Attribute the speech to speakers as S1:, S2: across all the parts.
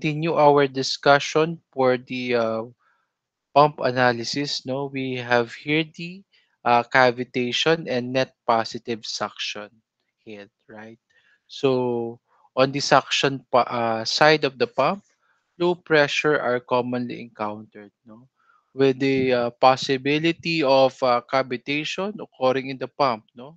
S1: continue our discussion for the pump analysis, no, we have here the cavitation and net positive suction head, right? So on the side of the pump, low pressure are commonly encountered, no, with the possibility of cavitation occurring in the pump, no.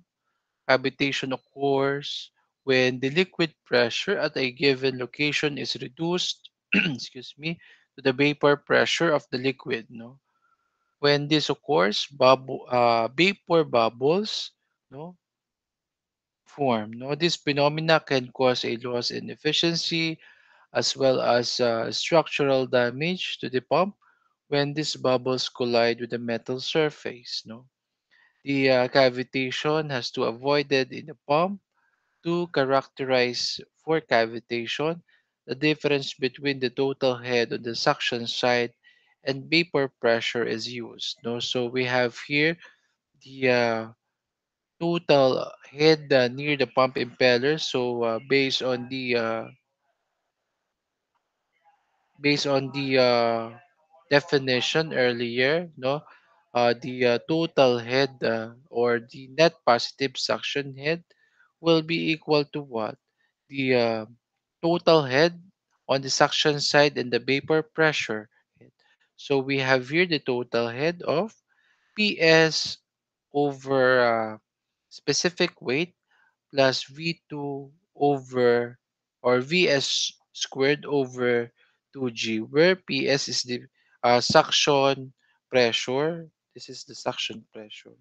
S1: Cavitation occurs when the liquid pressure at a given location is reduced, excuse me, to the vapor pressure of the liquid, no. When this occurs, vapor bubbles, no, form. No, this phenomena can cause a loss in efficiency as well as structural damage to the pump when these bubbles collide with the metal surface. No, the cavitation has to avoided in the pump to characterize for cavitation. The difference between the total head on the suction side and vapor pressure is used. No, so we have here the total head near the pump impeller. So based on the definition earlier, no, the total head or the net positive suction head will be equal to what? The total head on the suction side and the vapor pressure head. So we have here the total head of PS over specific weight plus V2 over or Vs squared over 2G, where PS is the suction pressure. This is the suction pressure.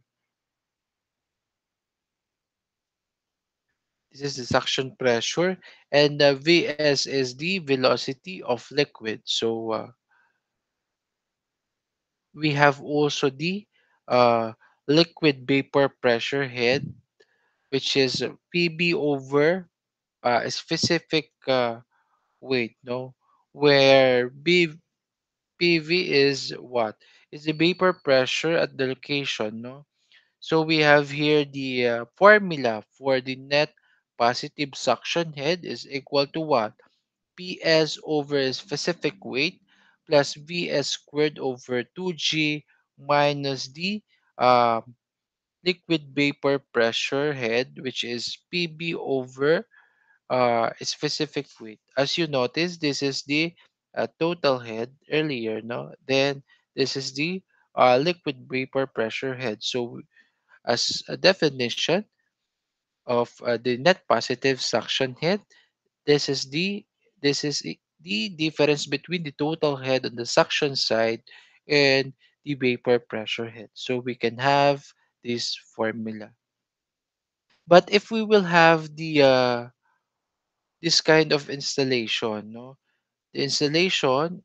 S1: This is the suction pressure, and Vs is the velocity of liquid. So we have also the uh, liquid vapor pressure head, which is PB over a specific weight, no, where PV is what? Is the vapor pressure at the location, no? So we have here the formula for the net positive suction head is equal to what? PS over specific weight plus Vs squared over 2G minus the uh, liquid vapor pressure head, which is PB over specific weight. As you notice, this is the total head earlier, no? Then this is the liquid vapor pressure head. So as a definition of the net positive suction head, this is the difference between the total head on the suction side and the vapor pressure head. So we can have this formula. But if we will have the this kind of installation, no? The installation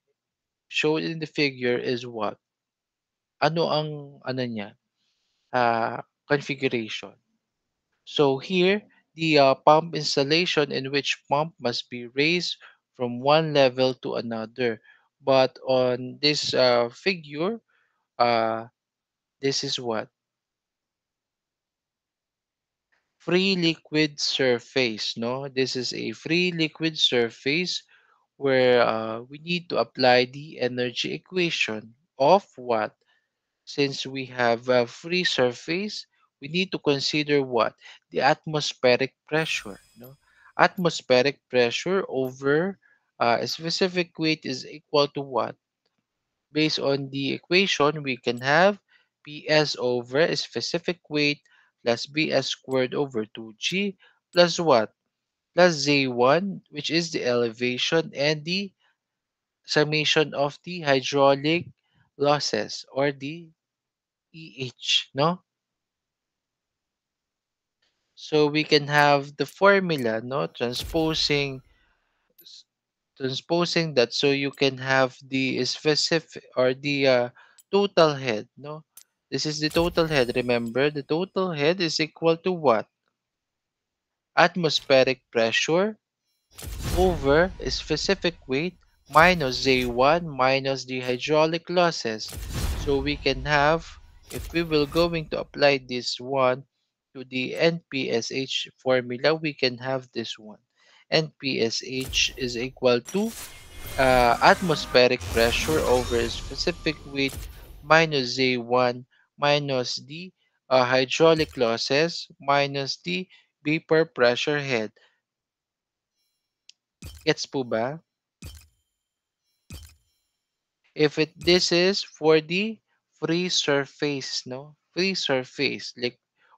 S1: shown in the figure is what? Ano ang ano niya? Configuration. So here, the pump installation in which pump must be raised from one level to another. But on this figure, uh, this is what? Free liquid surface, no? This is a free liquid surface where we need to apply the energy equation of what? Since we have a free surface, we need to consider what? The atmospheric pressure. No? Atmospheric pressure over a specific weight is equal to what? Based on the equation, we can have PS over a specific weight plus BS squared over 2G plus what? Plus Z1, which is the elevation and the summation of the hydraulic losses or the EH, no? So we can have the formula, no? Transposing that so you can have the specific or the total head, no? This is the total head. Remember, the total head is equal to what? Atmospheric pressure over a specific weight minus Z1 minus the hydraulic losses. So we can have, if we will going to apply this one to the NPSH formula, we can have this one. NPSH is equal to atmospheric pressure over a specific weight minus Z1 minus the hydraulic losses minus the vapor pressure head. Gets po ba? If this is for the free surface, no? Free surface,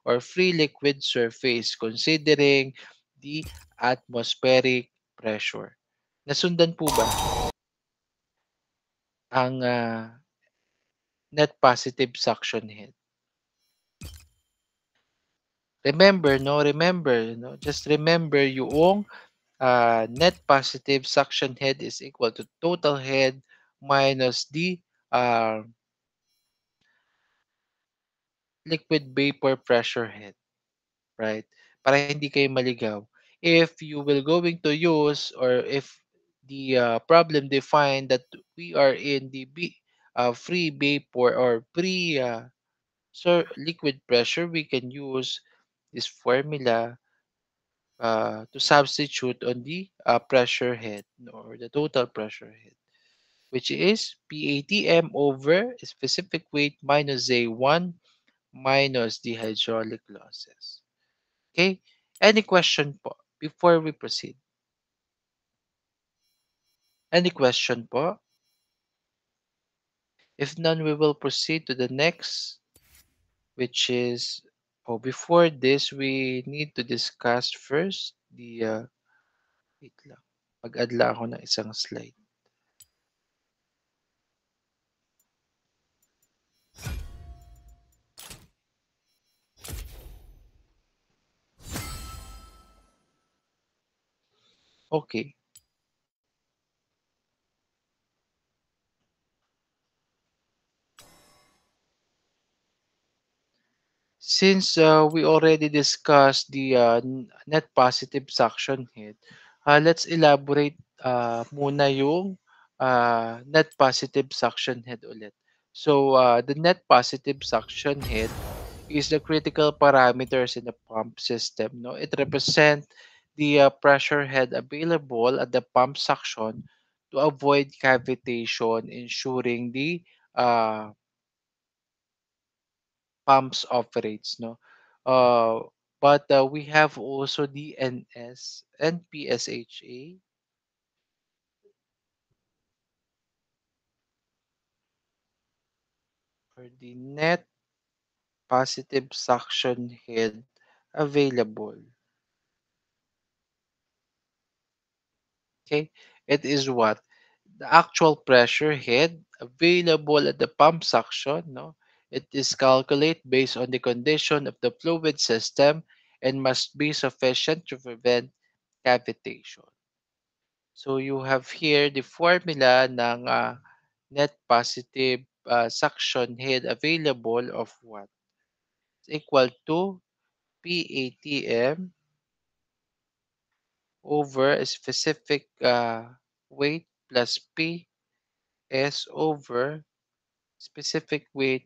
S1: or free liquid surface, considering the atmospheric pressure. Nasundan po ba ang net positive suction head? Remember, no? Remember, no? Just remember yung net positive suction head is equal to total head minus the uh, liquid vapor pressure head, right? Para hindi kayo maligaw. If you will going to use, or if the problem define that we are in the free vapor or pre liquid pressure, we can use this formula to substitute on the pressure head, or the total pressure head, which is PATM over specific weight minus Z1 minus the hydraulic losses. Okay? Any question po before we proceed? Any question po? If none, we will proceed to the next, which is, oh, before this, we need to discuss first the, wait lang, mag-add lang ako ng isang slide. Okay. Since we already discussed the net positive suction head, let's elaborate muna yung net positive suction head ulit. So, the net positive suction head is the critical parameters in the pump system. No, it represents the pressure head available at the pump suction to avoid cavitation, ensuring the uh, pumps operates. No, uh, but we have also the NPSHA, or the net positive suction head available. Okay, it is what the actual pressure head available at the pump suction. No, it is calculated based on the condition of the fluid system and must be sufficient to prevent cavitation. So you have here the formula ng net positive suction head available of what? It's equal to PATM over a specific weight plus PS over specific weight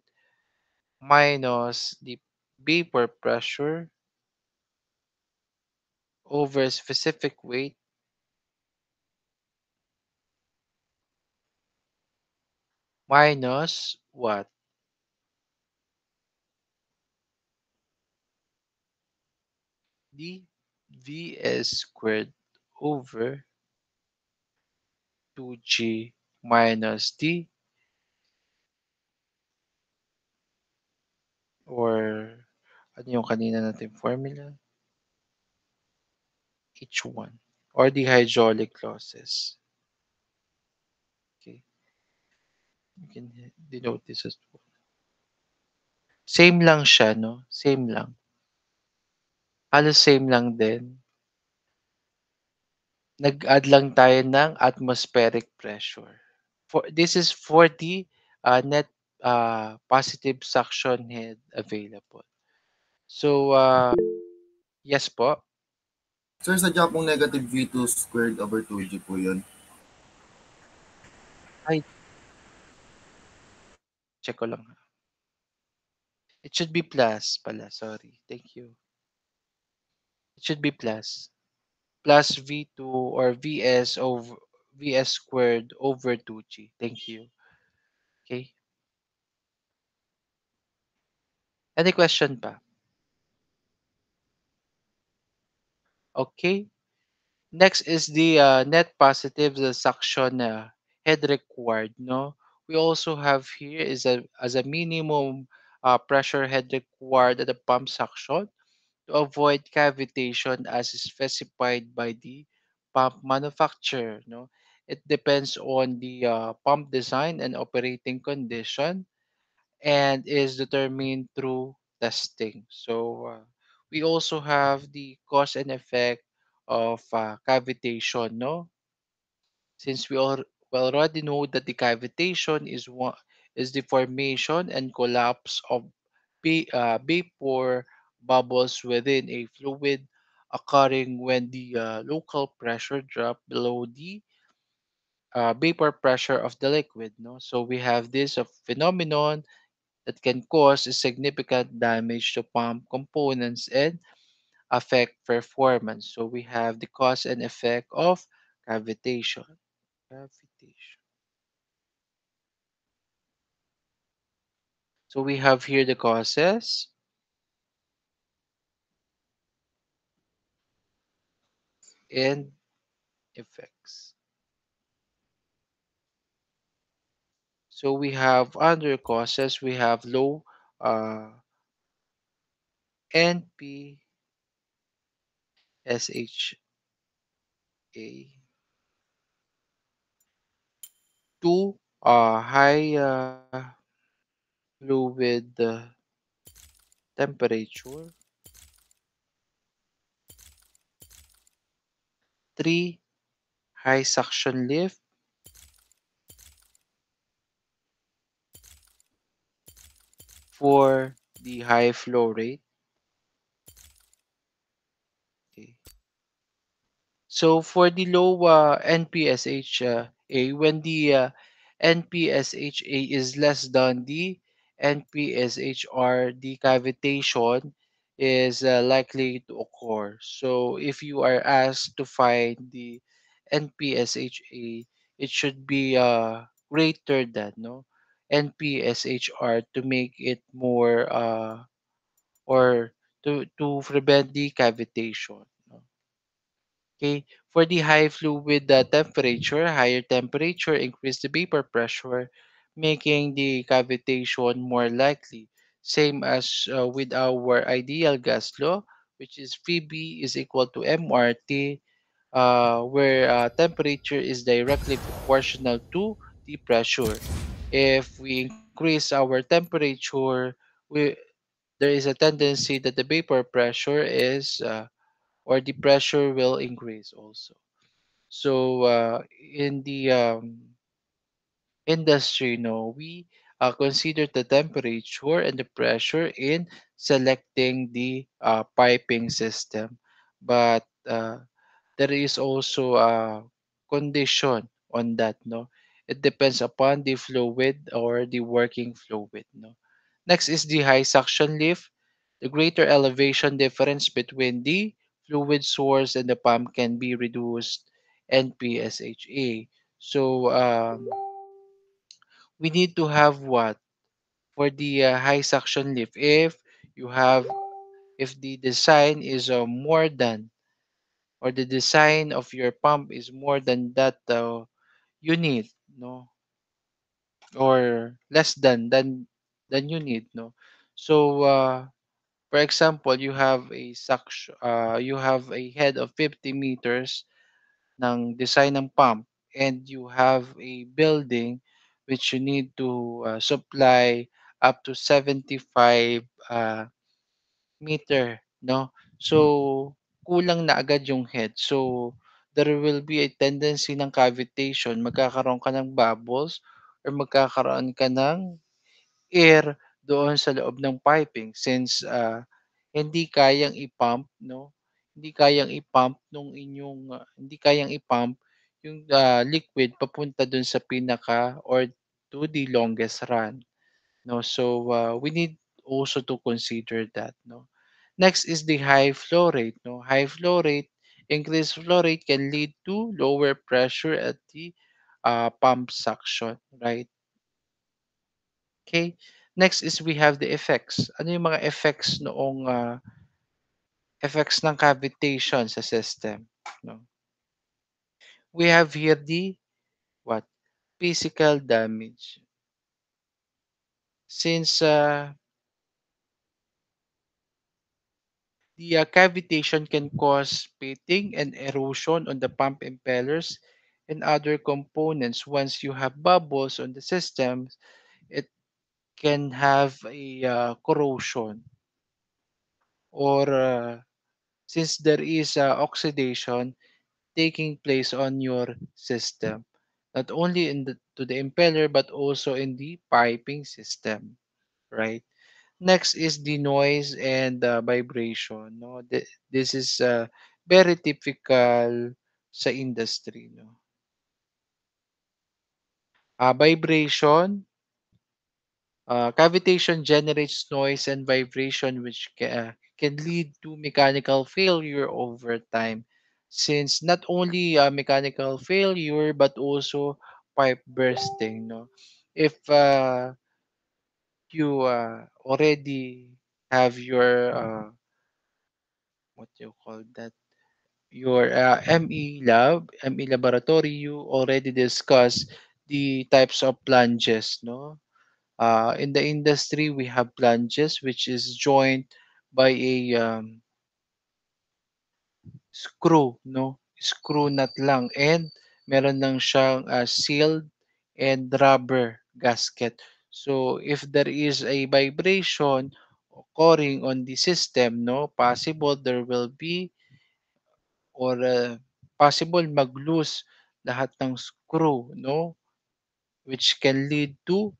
S1: minus the vapor pressure over specific weight minus what? The Vs squared over 2G minus D, or ano yung kanina natin formula? H1, or the hydraulic losses. Okay, you can denote this as well. Same lang siya, no? Same lang. Halos same lang din. Nag-add lang tayo ng atmospheric pressure. This is for the net positive suction head available. So, yes po.
S2: Sir, sadya pong negative V2 squared over 2G po yun.
S1: Ay, check ko lang. It should be plus pala. Sorry. Thank you. It should be plus. Plus V2 or Vs squared over 2G. Thank you. Okay. Any question pa? Okay. Next is the net positive the suction head required. No, we also have here is a as a minimum pressure head required at the pump suction to avoid cavitation as specified by the pump manufacturer. No, it depends on the pump design and operating condition and is determined through testing. So we also have the cause and effect of cavitation, no? Since we already know that the cavitation is the formation and collapse of vapor bubbles within a fluid occurring when the local pressure drop below the vapor pressure of the liquid. No, so we have this phenomenon that can cause significant damage to pump components and affect performance. So we have the cause and effect of cavitation. Cavitation. So we have here the causes and effects. So we have under causes, we have low NPSHA, 2 high fluid temperature, 3 high suction lift, 4 the high flow rate. Okay. So for the low NPSH when the NPSHA is less than the NPSHR, the cavitation is likely to occur. So if you are asked to find the NPSHA, it should be greater than no NPSHR to make it more or to prevent the cavitation. No? Okay, for the high fluid temperature, higher temperature increase the vapor pressure, making the cavitation more likely. Same as with our ideal gas law, which is Pb is equal to mRT, where temperature is directly proportional to the pressure. If we increase our temperature, we, there is a tendency that the vapor pressure is or the pressure will increase also. So in the industry, no, we consider the temperature and the pressure in selecting the piping system, but there is also a condition on that. No, it depends upon the fluid or the working fluid. No. Next is the high suction lift. The greater elevation difference between the fluid source and the pump can be reduced NPSHA. So we need to have what for the high suction lift. If the design is more than or the design of your pump is more than that you need, no, or less than you need, no. So for example, you have a head of 50 meters ng design ng pump and you have a building which you need to supply up to 75 meter, no? So, kulang na agad yung head. So, there will be a tendency ng cavitation. Magkakaroon ka ng bubbles or magkakaroon ka ng air doon sa loob ng piping since hindi kayang i-pump, no? Hindi kayang i-pump yung liquid papunta dun sa pinaka or to the longest run, no? So we need also to consider that, no? Next is the high flow rate, no? High flow rate Increased flow rate can lead to lower pressure at the pump suction, right? Okay. Next is we have the effects. Ano yung mga effects noong effects ng cavitation sa system? No? We have here the what? Physical damage. Since the cavitation can cause pitting and erosion on the pump impellers and other components. Once you have bubbles on the system, it can have a corrosion or since there is oxidation taking place on your system, not only in the to the impeller but also in the piping system, right? Next is the noise and vibration. No, this is very typical sa industry. No, vibration. Cavitation generates noise and vibration, which can lead to mechanical failure over time. Since not only mechanical failure but also pipe bursting. No, if you already have your what you call that your ME laboratory, you already discussed the types of plunges, no? In the industry, we have plunges which is joined by a screw, no? Screw nut lang and meron lang siyang sealed and rubber gasket. So if there is a vibration occurring on the system, no, possible there will be or possible mag-loose lahat ng screw, no? Which can lead to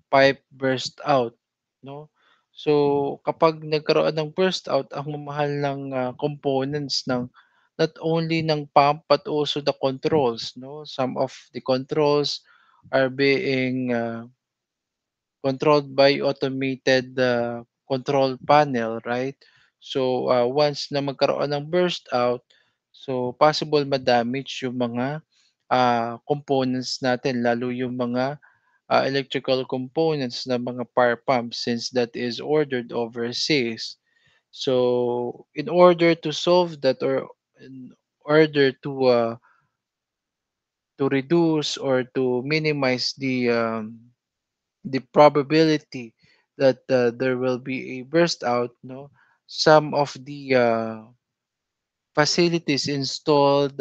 S1: pipe burst out, no? So, kapag nagkaroon ng burst out, ang mamahal ng components ng not only ng pump but also the controls, no? Some of the controls are being controlled by automated control panel, right? So, once na magkaroon ng burst out, so possible ma-damage yung mga components natin, lalo yung mga electrical components ng mga power pumps since that is ordered overseas. So, in order to solve that or in order to reduce or to minimize the probability that there will be a burst out, no, some of the facilities installed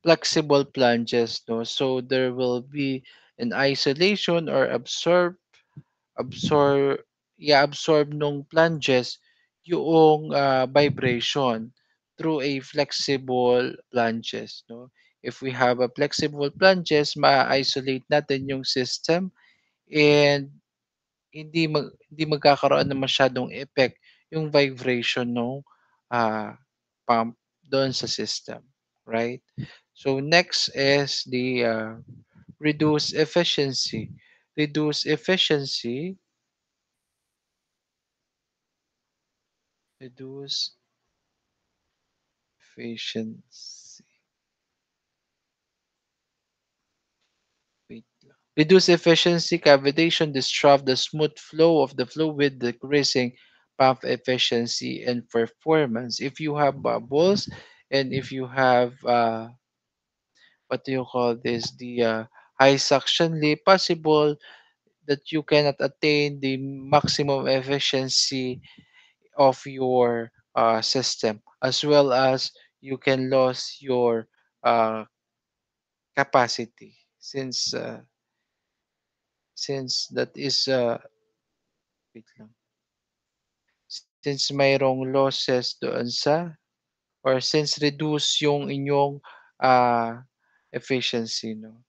S1: flexible plunges, no, so there will be an isolation or absorb absorb nung plunges yung vibration through a flexible plunges, no. If we have a flexible plunges, ma-isolate natin yung system and hindi magkakaroon ng masyadong effect yung vibration nung ah, pump doon sa system, right? So next is the reduce efficiency. Reduce efficiency, reduce efficiency. Wait lang. Reduce efficiency, cavitation disrupt the smooth flow of the fluid, decreasing pump efficiency and performance. If you have bubbles and if you have what do you call this, the high suction lip, possible that you cannot attain the maximum efficiency of your system, as well as you can lose your uh, capacity since that is wait lang. Since mayroong losses doon sa or since reduce yung inyong uh, efficiency, no,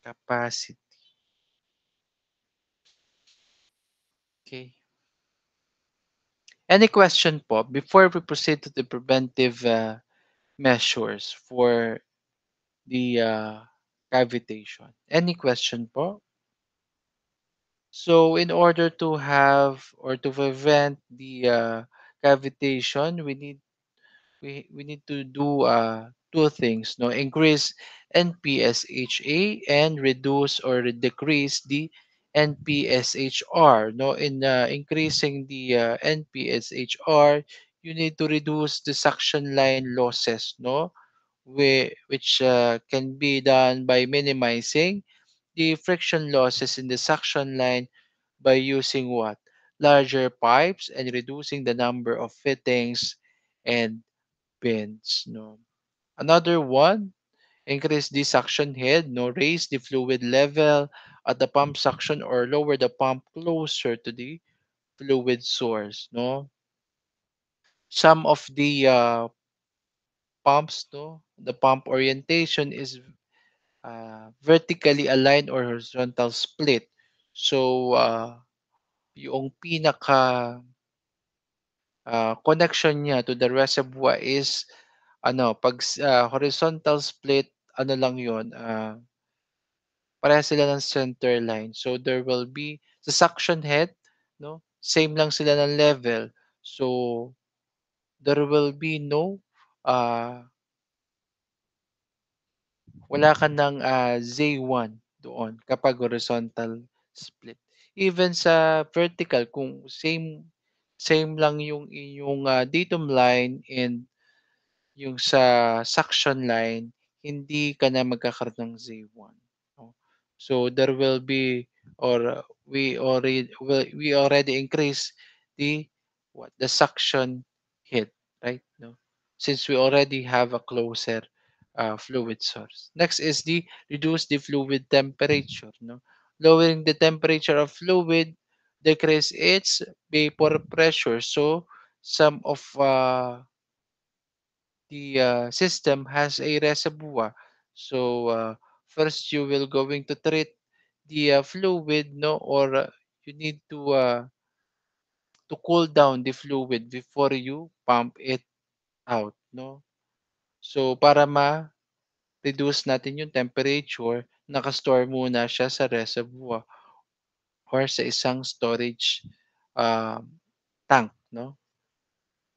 S1: capacity. Okay. Any question po before we proceed to the preventive measures for the cavitation? Any question po? So in order to have or to prevent the cavitation, we need to do two things, no, increase NPSHA and reduce or decrease the NPSHR. No, in increasing the NPSHR, you need to reduce the suction line losses, no, which can be done by minimizing the friction losses in the suction line by using what? Larger pipes and reducing the number of fittings and bends. No. Another one, increase the suction head, no, raise the fluid level at the pump suction or lower the pump closer to the fluid source. No. Some of the pumps, no, the pump orientation is vertically aligned or horizontal split. So, yung pinaka connection niya to the reservoir is ano, pag horizontal split, ano lang yun, parehas sila ng center line. So, there will be, sa suction head, no, same lang sila ng level. So, there will be no, uh, wala ka ng Z1 doon kapag horizontal split. Even sa vertical, kung same lang yung inyong datum line and yung sa suction line, hindi ka na magkakaroon ng Z1. No? So there will be or we already increase the the suction head, right? No, since we already have a closer fluid source. Next is the reduce the fluid temperature. No, lowering the temperature of fluid decrease its vapor pressure. So some of the system has a reservoir. So first you will going to treat the fluid, no, or you need to cool down the fluid before you pump it out, no. So para ma-reduce natin yung temperature, naka-store muna siya sa reservoir or sa isang storage um, tank, no.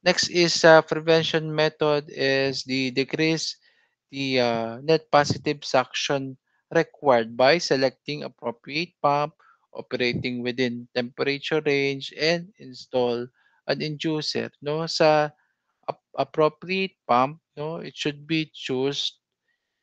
S1: Next is prevention method is the decrease the net positive suction required by selecting appropriate pump, operating within temperature range, and install an inducer. No, sa appropriate pump, no, it should be choose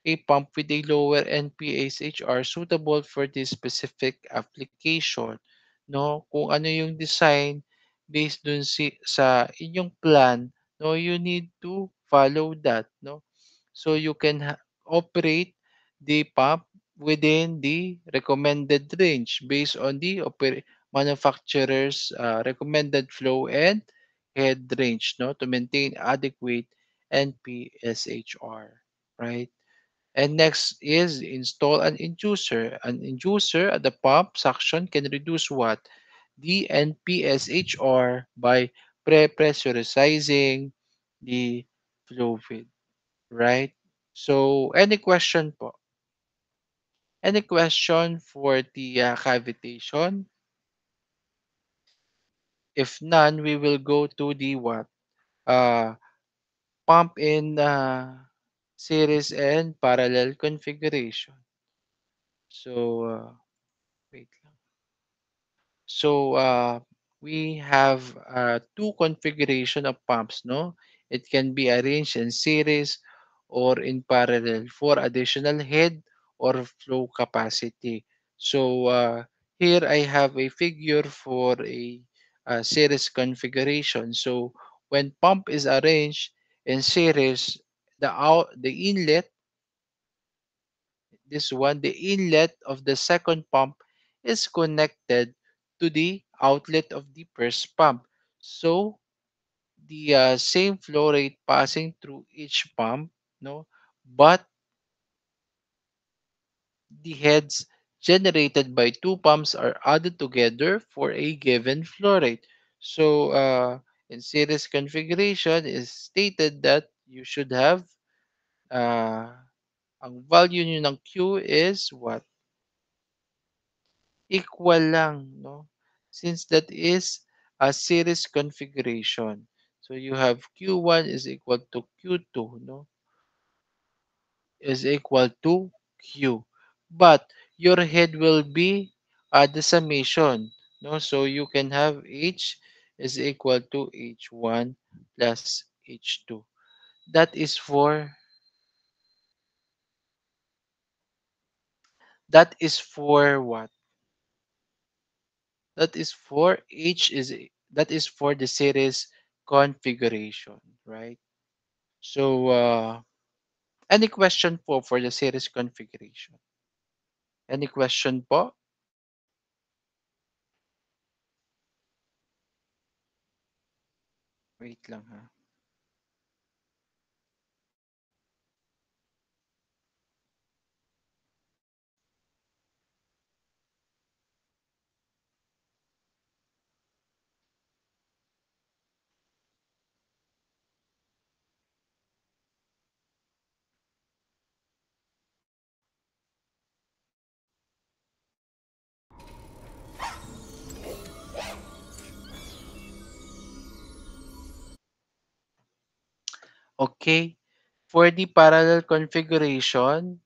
S1: a pump with a lower NPSHR suitable for this specific application. No, kung ano yung design based dun sa inyong plan, no, you need to follow that, no. So you can operate the pump within the recommended range based on the manufacturer's recommended flow and head range, no, to maintain adequate NPSHR, right? And next is install an inducer. An inducer at the pump suction can reduce what? The NPSHR by pre-pressurizing the fluid, right? So, any question po? Any question for the cavitation? If none, we will go to the what? Uh, pump in series and parallel configuration. So, wait lang. So we have two configuration of pumps, no? It can be arranged in series or in parallel for additional head or flow capacity. So here I have a figure for a, series configuration. So when pump is arranged in series, the inlet, this one, the inlet of the second pump is connected to the outlet of the first pump. So the same flow rate passing through each pump, no, but the heads generated by two pumps are added together for a given flow rate. So in series configuration is stated that you should have uh, ang value nyo ng Q is what? Equal lang, no? Since that is a series configuration. So you have Q1 is equal to Q2, no? Is equal to Q. But your head will be the summation, no? So you can have H is equal to H1 plus H2. That is for what? That is for that is for the series configuration, right? So any question po for the series configuration? Any question po? Wait lang ha. Okay. For the parallel configuration,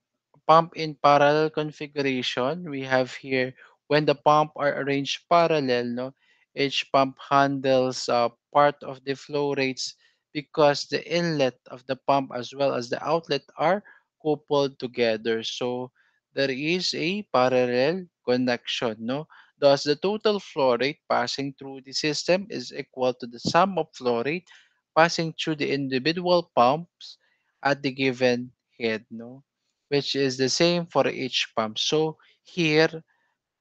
S1: pump in parallel configuration, we have here when the pump are arranged parallel, no, each pump handles part of the flow rates because the inlet of the pump as well as the outlet are coupled together. So there is a parallel connection, no. Thus, the total flow rate passing through the system is equal to the sum of flow rate passing through the individual pumps at the given head, no? Which is the same for each pump. So here,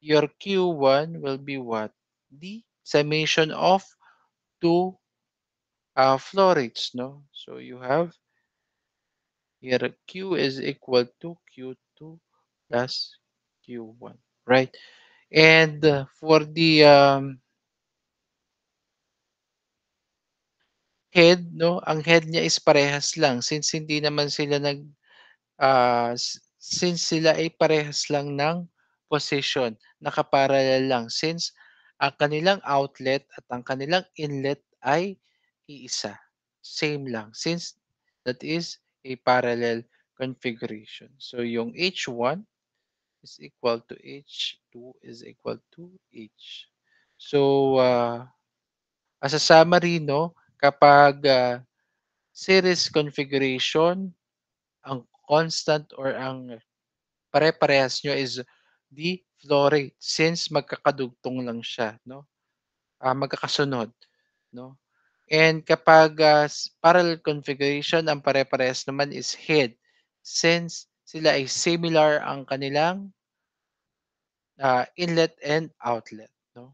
S1: your Q1 will be what? The summation of two flow rates, no? So you have here Q is equal to Q2 plus Q1, right? And for the head, no? Ang head niya is parehas lang since hindi naman sila since sila ay parehas lang ng position, nakaparallel lang since ang kanilang outlet at ang kanilang inlet ay iisa, same lang since that is a parallel configuration. So yung H1 is equal to H2 is equal to H. So as a summary, no, kapag series configuration, ang constant or ang pare-parehas nyo is the flow rate since magkakadugtong lang siya, no? Magkakasunod, no? And kapag parallel configuration, ang pare-parehas naman is head since sila ay similar ang kanilang inlet and outlet, no?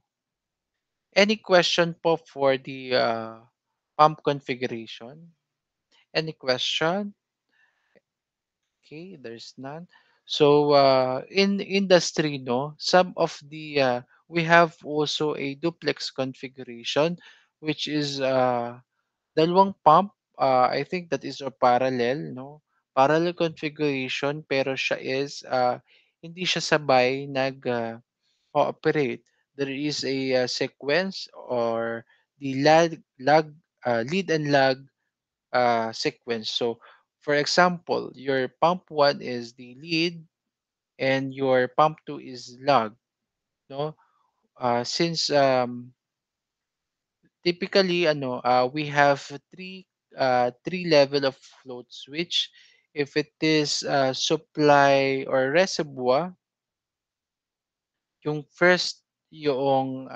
S1: Any question po for the pump configuration? Any question? Okay, there's none. So in industry, no, some of the we have also a duplex configuration, which is dalawang pump. I think that is a parallel, no, parallel configuration, pero siya is hindi siya sabay nag cooperate. There is a sequence or the lead and lag sequence. So, for example, your pump 1 is the lead and your pump 2 is lag, no? Since typically we have three level of float switch. If it is supply or reservoir, yung first yung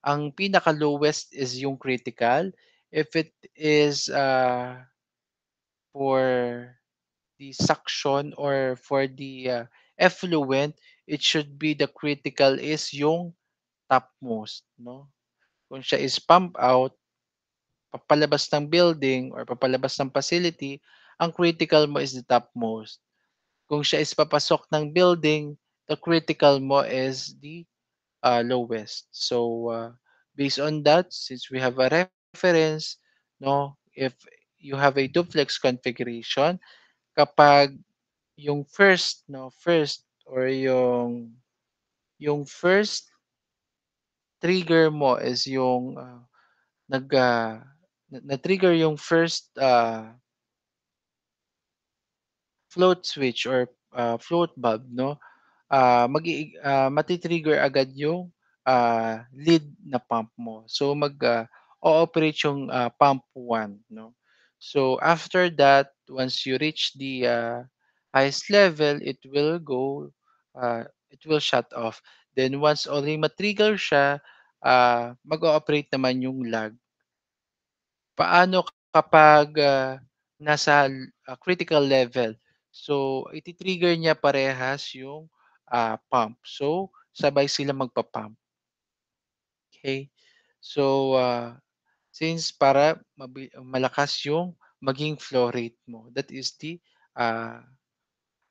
S1: ang pinaka lowest is yung critical. If it is for the suction or for the effluent, it should be the critical is yung topmost, no? Kung siya is pump out, papalabas ng building or papalabas ng facility, ang critical mo is the topmost. Kung siya is papasok ng building, the critical mo is the lowest. So, based on that, since we have a reference, no, if you have a duplex configuration, kapag yung first, no, first or yung first trigger mo is yung nag na-trigger yung first float switch or float bulb, no? Mati-trigger agad yung lead na pump mo. So o-operate yung pump 1, no? So after that, once you reach the highest level, it will shut off. Then once already matrigger siya, mag-ooperate naman yung lag. Paano kapag nasa critical level? So, iti-trigger niya parehas yung pump. So, sabay sila magpa-pump. Okay? So, since para malakas yung maging flow rate mo. That is the uh,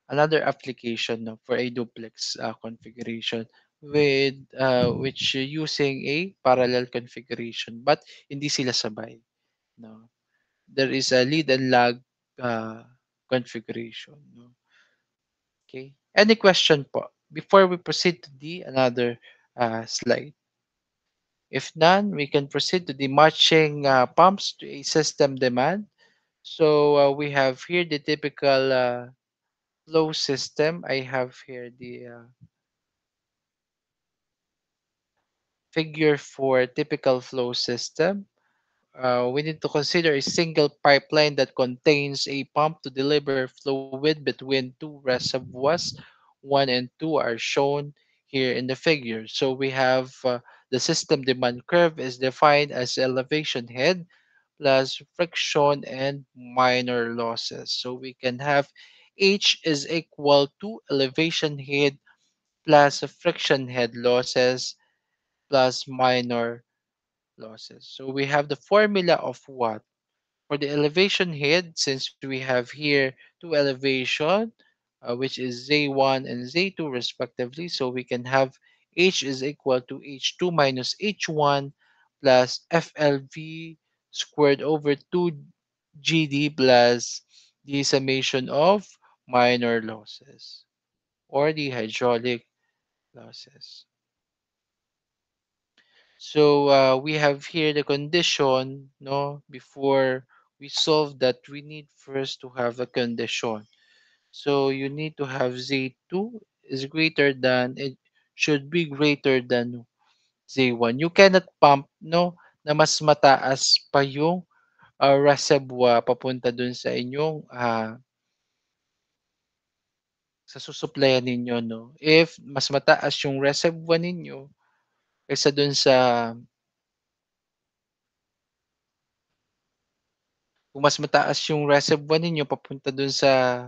S1: another application, no, for a duplex configuration with which using a parallel configuration but hindi sila sabay, no. There is a lead and lag uh, configuration, no? Okay. Any question po before we proceed to the another slide? If none, we can proceed to the matching pumps to a system demand. So we have here the typical flow system. I have here the figure for typical flow system. We need to consider a single pipeline that contains a pump to deliver fluid between two reservoirs. 1 and 2 are shown here in the figure. So we have the system demand curve is defined as elevation head plus friction and minor losses. So we can have H is equal to elevation head plus friction head losses plus minor losses. So we have the formula of what? For the elevation head, since we have here two elevation, which is Z1 and Z2 respectively, so we can have H is equal to H2 minus H1 plus FLV squared over 2 GD plus the summation of minor losses or the hydraulic losses. So we have here the condition, no, before we solve that we need first to have a condition. So you need to have Z2 is greater than, it should be greater than Z1. You cannot pump, no, na mas mataas pa yung reservoir papunta dun sa inyong sa susuplayan ninyo, no. If mas mataas yung reservoir ninyo kaysa dun sa kung mas mataas yung reservoir ninyo papunta dun sa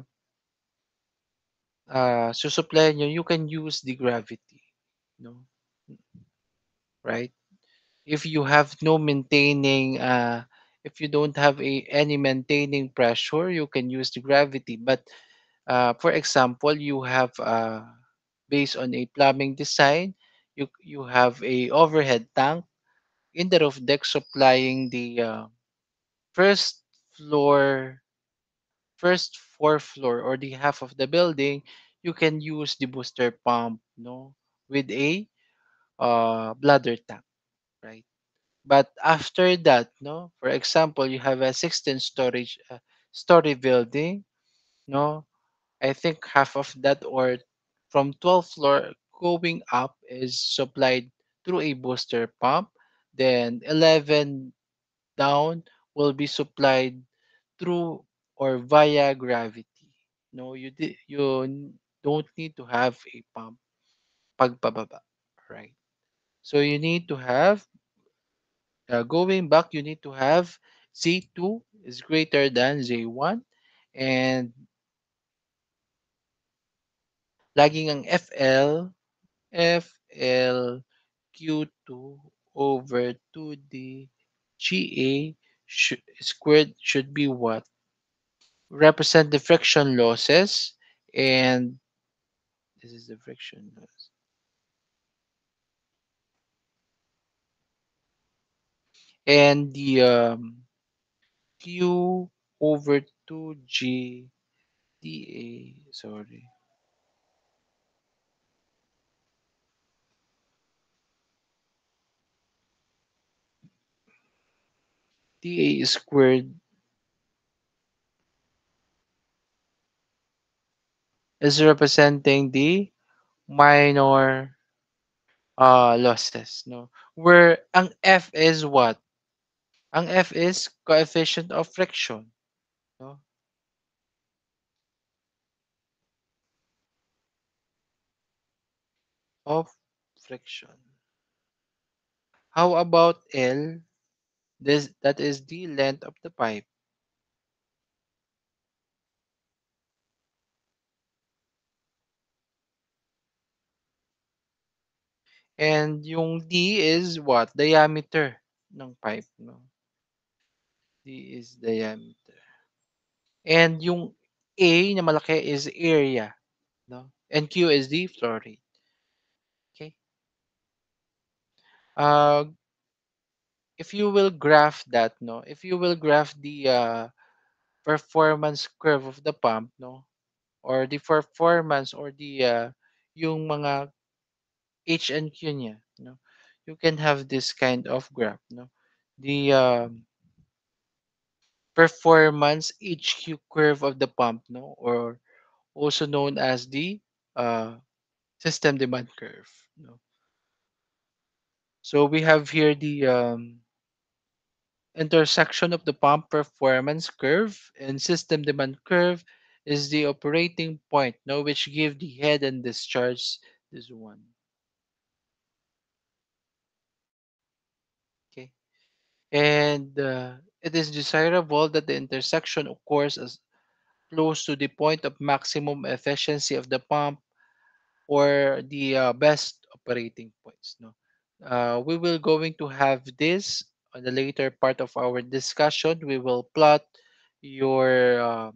S1: susuplayan niyo, you can use the gravity, no? Right? If you have no maintaining, if you don't have any maintaining pressure, you can use the gravity. But for example, you have based on a plumbing design, you have a overhead tank in the roof deck supplying the first floor first fourth floor or the half of the building, you can use the booster pump, no, with a bladder tank, right? But after that, no, for example, you have a 16 story building, no, I think half of that or from 12th floor going up is supplied through a booster pump. Then 11 down will be supplied through or via gravity. No, don't need to have a pump pagpababa, right? So you need to have going back. You need to have Z2 is greater than Z1 and laging ang FL Q2 over 2D GA squared should be what? Represent the friction losses and this is the friction loss. And the Q over 2G DA, sorry. dA squared is representing the minor losses, no? Where ang F is what? Ang F is coefficient of friction, no? Of friction. How about L? This that is the length of the pipe. And yung D is what? Diameter ng pipe, no? D is diameter. And yung A na malaki is area, no? And Q is the flow rate. Okay? Uh, if you will graph that, no? If you will graph the performance curve of the pump, no? Or the performance or the yung mga H and Q niya, no? You can have this kind of graph, no? The performance HQ curve of the pump, no? Or also known as the uh, system demand curve, no? So we have here the intersection of the pump performance curve and system demand curve is the operating point, no, which give the head and discharge this one. Okay, and it is desirable that the intersection occurs as close to the point of maximum efficiency of the pump or the best operating points. No, we will going to have this on the later part of our discussion. We will plot your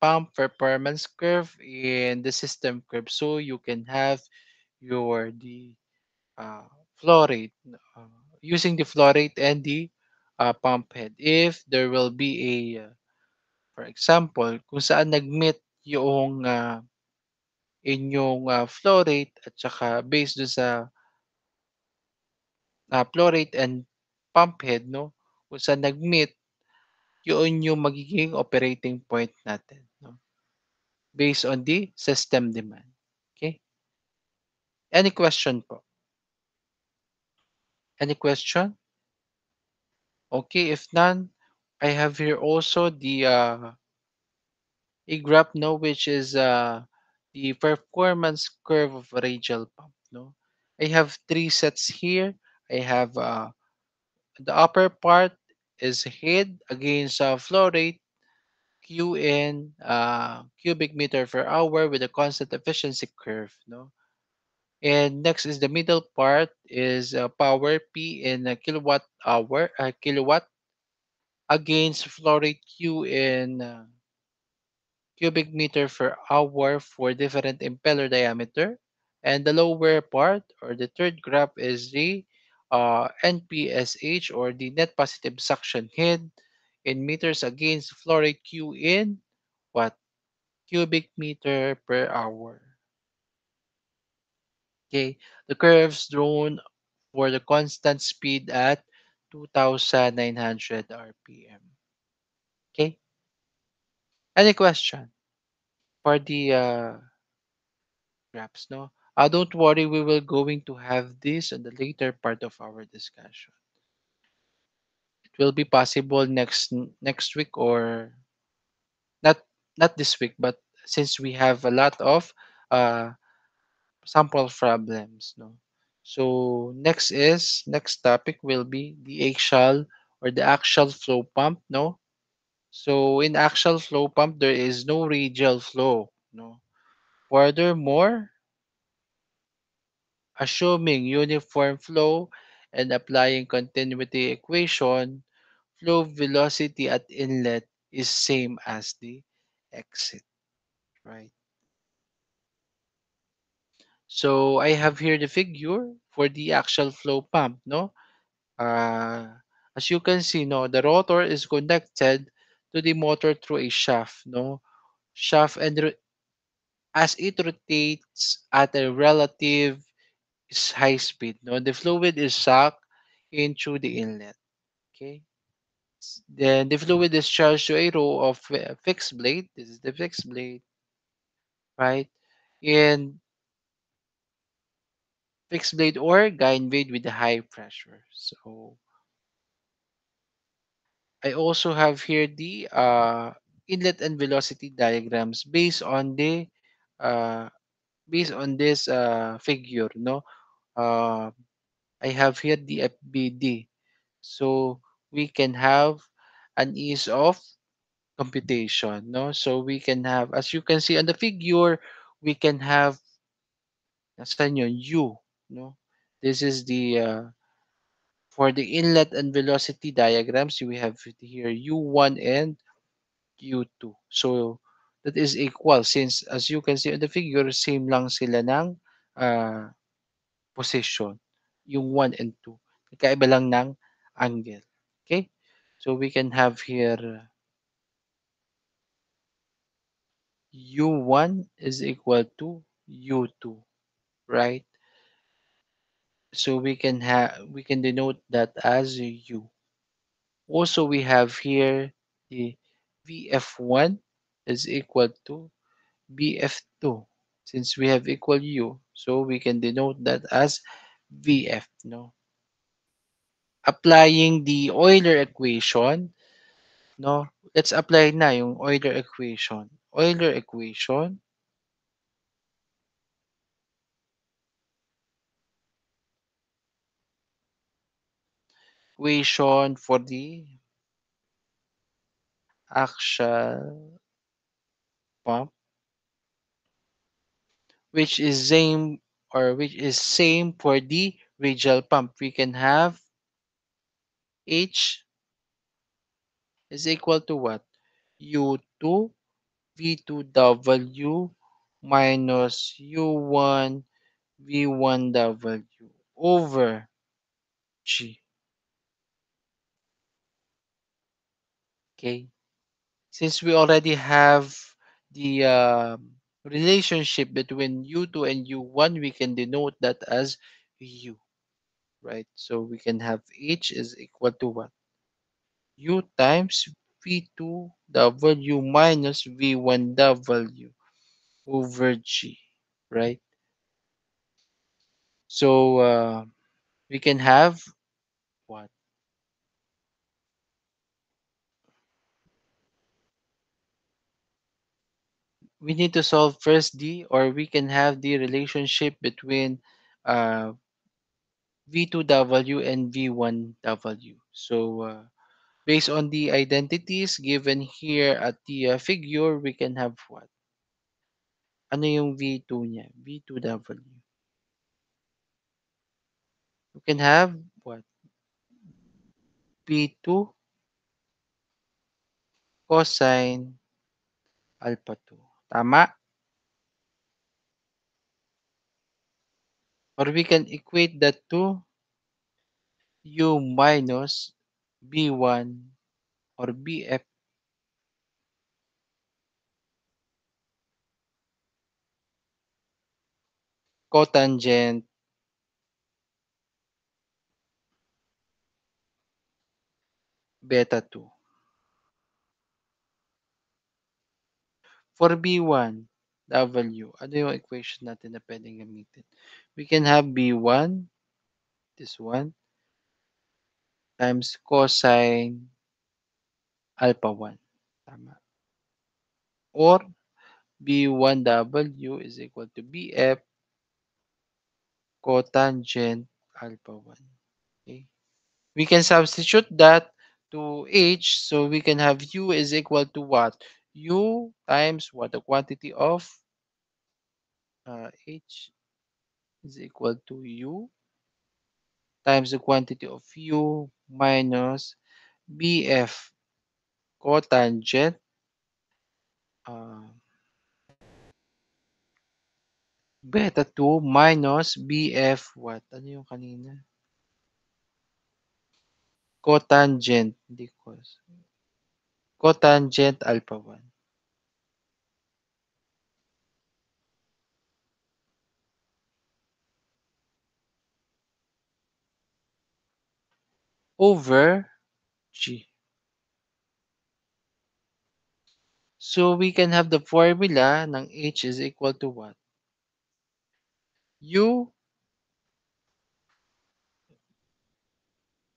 S1: pump performance curve and the system curve so you can have your the uh, flow rate using the flow rate and the pump head if there will be a for example kung saan nag-meet yung inyong flow rate at saka based dun sa flow rate and pump head, no? Kung saan nag-meet, yun yung magiging operating point natin, no? Based on the system demand. Okay? Any question po? Any question? Okay, if none, I have here also the a graph, no, which is the performance curve of a radial pump, no? I have three sets here. I have the upper part is head against flow rate Q in cubic meter per hour with a constant efficiency curve, no? And next is the middle part is power P in a kilowatt hour, kilowatt against flow rate Q in cubic meter per hour for different impeller diameter. And the lower part or the third graph is the NPSH or the net positive suction head in meters against flow rate Q in what? Cubic meter per hour. Okay, the curves drawn for the constant speed at 2,900 RPM. Okay, any question for the graphs? No, don't worry, we will going to have this in the later part of our discussion. It will be possible next week or not not this week, but since we have a lot of uh, sample problems, no. So next topic will be the axial or the axial flow pump, no. So in axial flow pump there is no radial flow, no. Furthermore, assuming uniform flow and applying continuity equation, flow velocity at inlet is same as the exit, right? So I have here the figure for the axial flow pump, no. Uh, as you can see, no, the rotor is connected to the motor through a shaft, no, shaft, and as it rotates at a relative high speed, no, the fluid is sucked into the inlet. Okay, Then the fluid is charged to a row of fixed blade. This is the fixed blade, right? And fixed blade or guide blade with the high pressure. So I also have here the inlet and velocity diagrams uh, based on this figure. No, uh, I have here the FBD, so we can have an ease of computation. No, so we can have, as you can see on the figure, we can have nasan yun? U. No, this is the for the inlet and velocity diagrams. We have here U1 and U2. So that is equal since as you can see on the figure, same lang sila ng uh, position. Yung 1 and 2. Nagkaiba lang ng angle. Okay? So we can have here U1 is equal to U2, right? So we can denote that as U. Also we have here the VF1 is equal to BF2 since we have equal U, so we can denote that as VF. No, applying the Euler equation. No, let's apply na yung Euler equation. Euler equation for the axial pump, which is same for the radial pump. We can have H is equal to what? U2 V2W minus U1 V1W over G. Okay. Since we already have the relationship between U2 and U1, we can denote that as U, right? So we can have H is equal to what? U times V2W minus V1W over G, right? So we can have what? We need to solve first the, or we can have the relationship between uh, V2W and V1W. So based on the identities given here at the figure, we can have what? Ano yung V2 niya? V2W. We can have what? V2 cosine alpha 2. Tama? Or we can equate that to U minus B1 or BF cotangent beta 2. For B1, W, ano yung equation natin na pwedeng gamitin? We can have B1, this one, times cosine alpha 1. Tama. Or B1W is equal to BF cotangent alpha 1. Okay. We can substitute that to H, so we can have U is equal to what? U times what? The quantity of H is equal to U times the quantity of U minus BF cotangent uh, beta 2 minus BF what? Ano yung kanina? Cotangent, hindi cos. Cotangent alpha 1 over G. So we can have the formula ng H is equal to what? U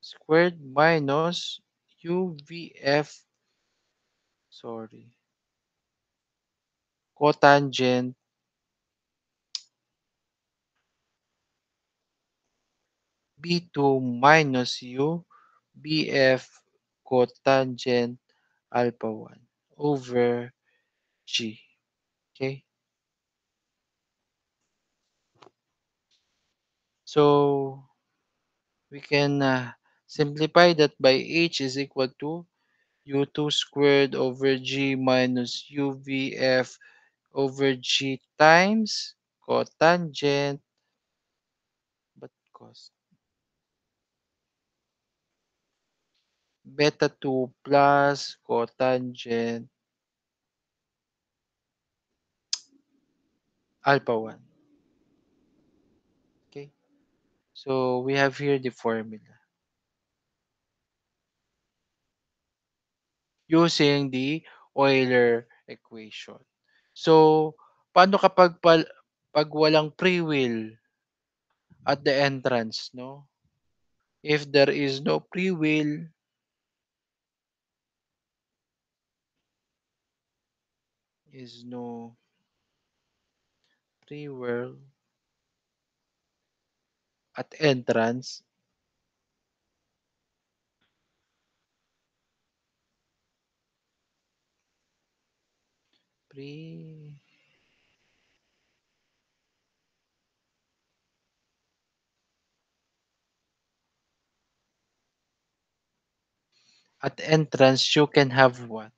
S1: squared minus UVF, sorry, cotangent B2 minus U BF cotangent alpha 1 over G. Okay? So we can simplify that by H is equal to U2 squared over G minus UVF over G times cotangent, but cos beta 2 plus cotangent alpha 1. Okay? So we have here the formula using the Euler equation. So, paano kapag pag walang free will at the entrance, no? If there is no free will, is no free will at entrance, free at entrance, you can have what?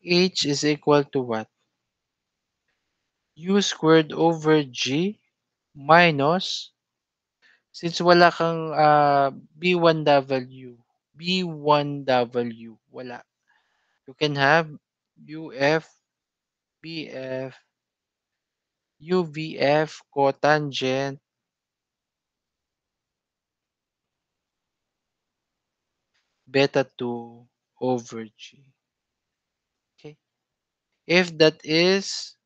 S1: H is equal to what? U squared over G minus, since wala kang B1W, B1W, wala. You can have UF, BF, UVF, cotangent, beta 2 over G. Okay? If that is,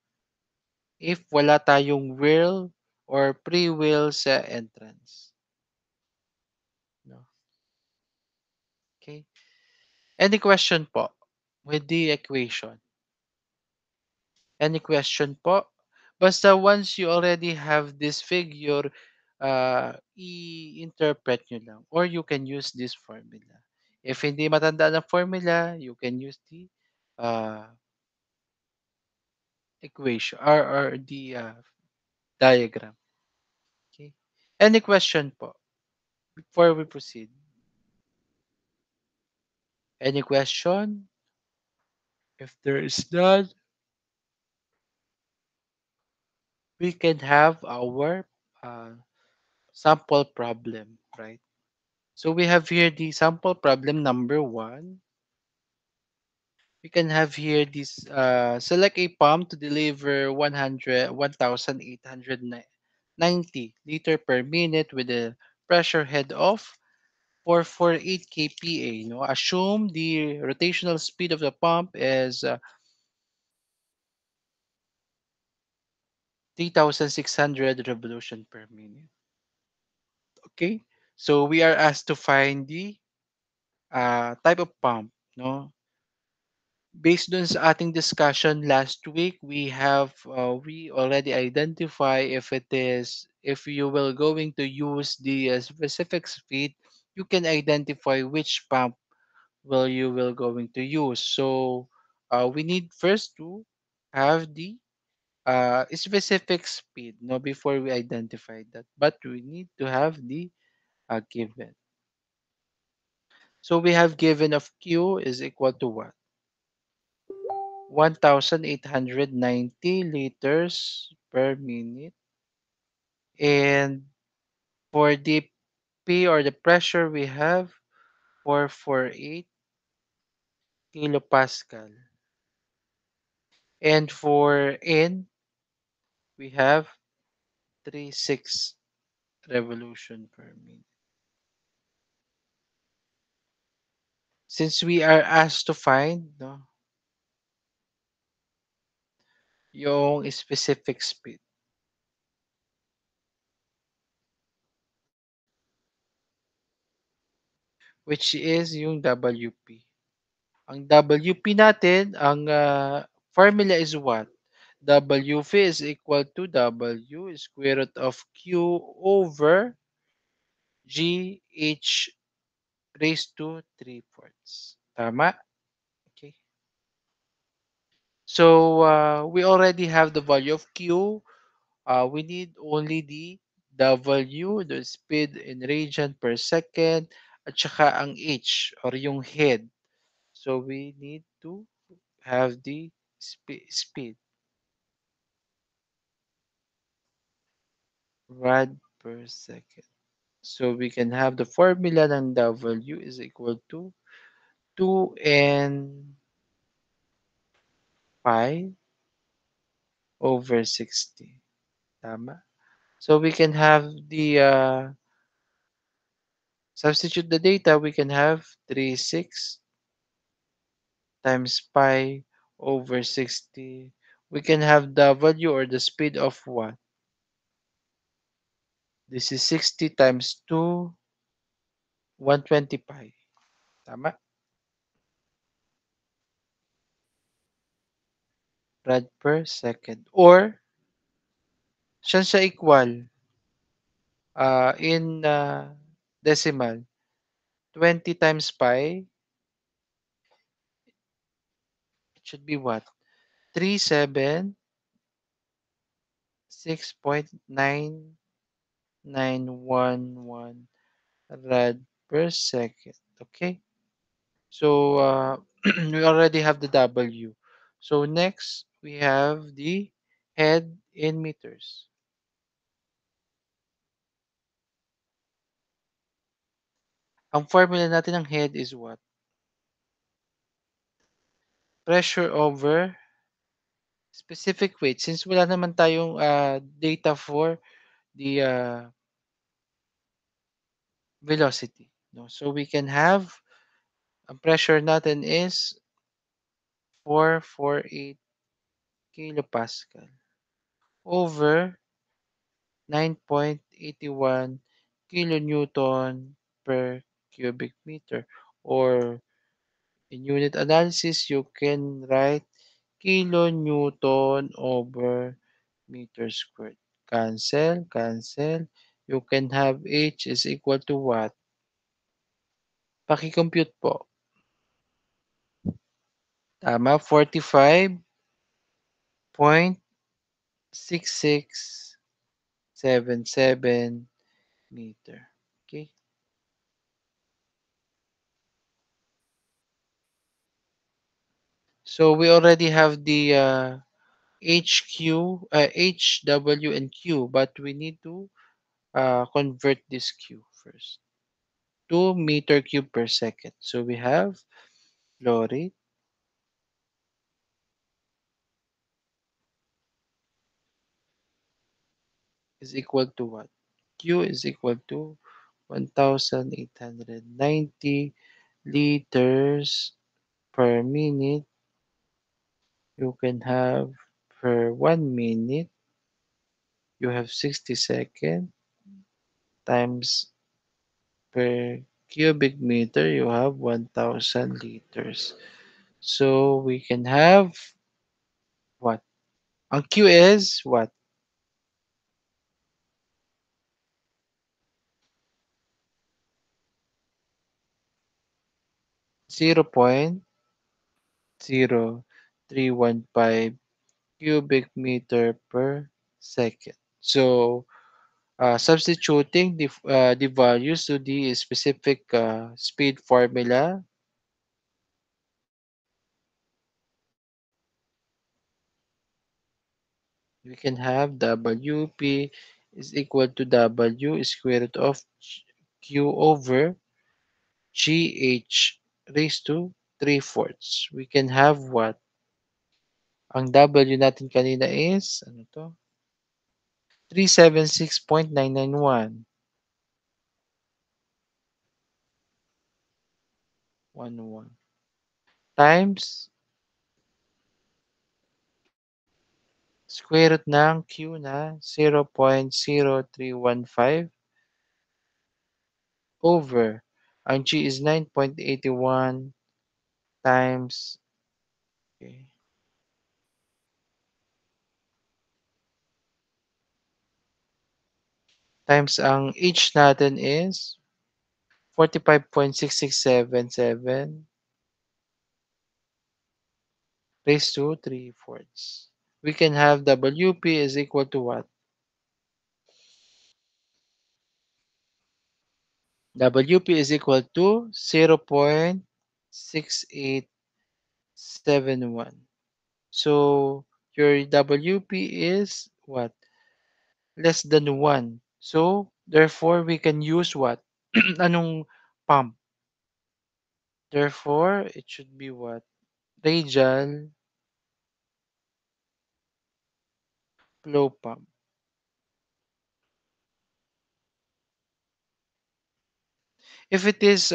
S1: if wala tayong will or free will sa entrance. No? Okay? Any question po with the equation? Any question po? Basta once you already have this figure, i-interpret nyo lang. Or you can use this formula. If hindi matandaan ang formula, you can use the uh, equation or the diagram. Okay? Any question po before we proceed? Any question? If there is none, we can have our uh, sample problem, right? So we have here the sample problem number 1. We can have here this select a pump to deliver 1,890 liter per minute with a pressure head of 448 kPa. No, assume the rotational speed of the pump is 3,600 revolution per minute. Okay, so we are asked to find the type of pump. No, based on sa ating discussion last week, we already identify if you will going to use the specific speed, you can identify which pump will going to use. So we need first to have the specific speed, no, before we identify that. But we need to have the given. So we have given of Q is equal to what? 1,890 liters per minute. And for the P or the pressure, we have 448 kilopascal. And for N, we have 36 revolution per minute. Since we are asked to find, no, yung specific speed, which is yung WP. Ang WP natin, ang formula is what? WP is equal to W square root of Q over GH raised to 3 fourths. Tama? Okay. So, we already have the value of Q. We need only the W, the speed in radian per second, at saka ang H or yung head. So, we need to have the speed, rad per second. So, we can have the formula ng W is equal to 2n pi over 60. Tama? So, we can have the substitute the data, we can have 3 6 times pi over 60. We can have the value or the speed of what? This is 60 times 2, 120 pi. Tama? Rad per second. Or, saan siya equal? In decimal. 20 times pi, it should be what? 376.9911 rad per second. Okay? So, we already have the W. So, next, we have the head in meters. Ang formula natin ng head is what? Pressure over specific weight. Since wala naman tayong data for the velocity. No? So, we can have, ang pressure natin is 448 kilopascal over 9.81 kilonewton per cubic meter, or in unit analysis you can write kilonewton over meter squared. Cancel, cancel. You can have H is equal to what? Paki-compute po. Tama, 45.6677 meter. Okay? So we already have the H, W, and Q, but we need to convert this Q first to meter cube per second. So we have flow rate is equal to what? Q is equal to 1,890 liters per minute. You can have per 1 minute, you have 60 seconds times per cubic meter, you have 1,000 liters. So we can have what? Ang Q is what? 0.0315 cubic meter per second. So, substituting the values to the specific speed formula, we can have WP is equal to W square root of Q over GH raised to 3 fourths. We can have what? Ang W natin kanina is, ano to? 376.991. 11 times Square root ng Q na 0.0315 over ang G is 9.81 times okay, times ang H natin is 45.6677 raised to 3/4. We can have WP is equal to what? WP is equal to 0.6871. So your WP is what? Less than 1. So therefore we can use what? Anong pump? Therefore it should be what? Radial flow pump. If it is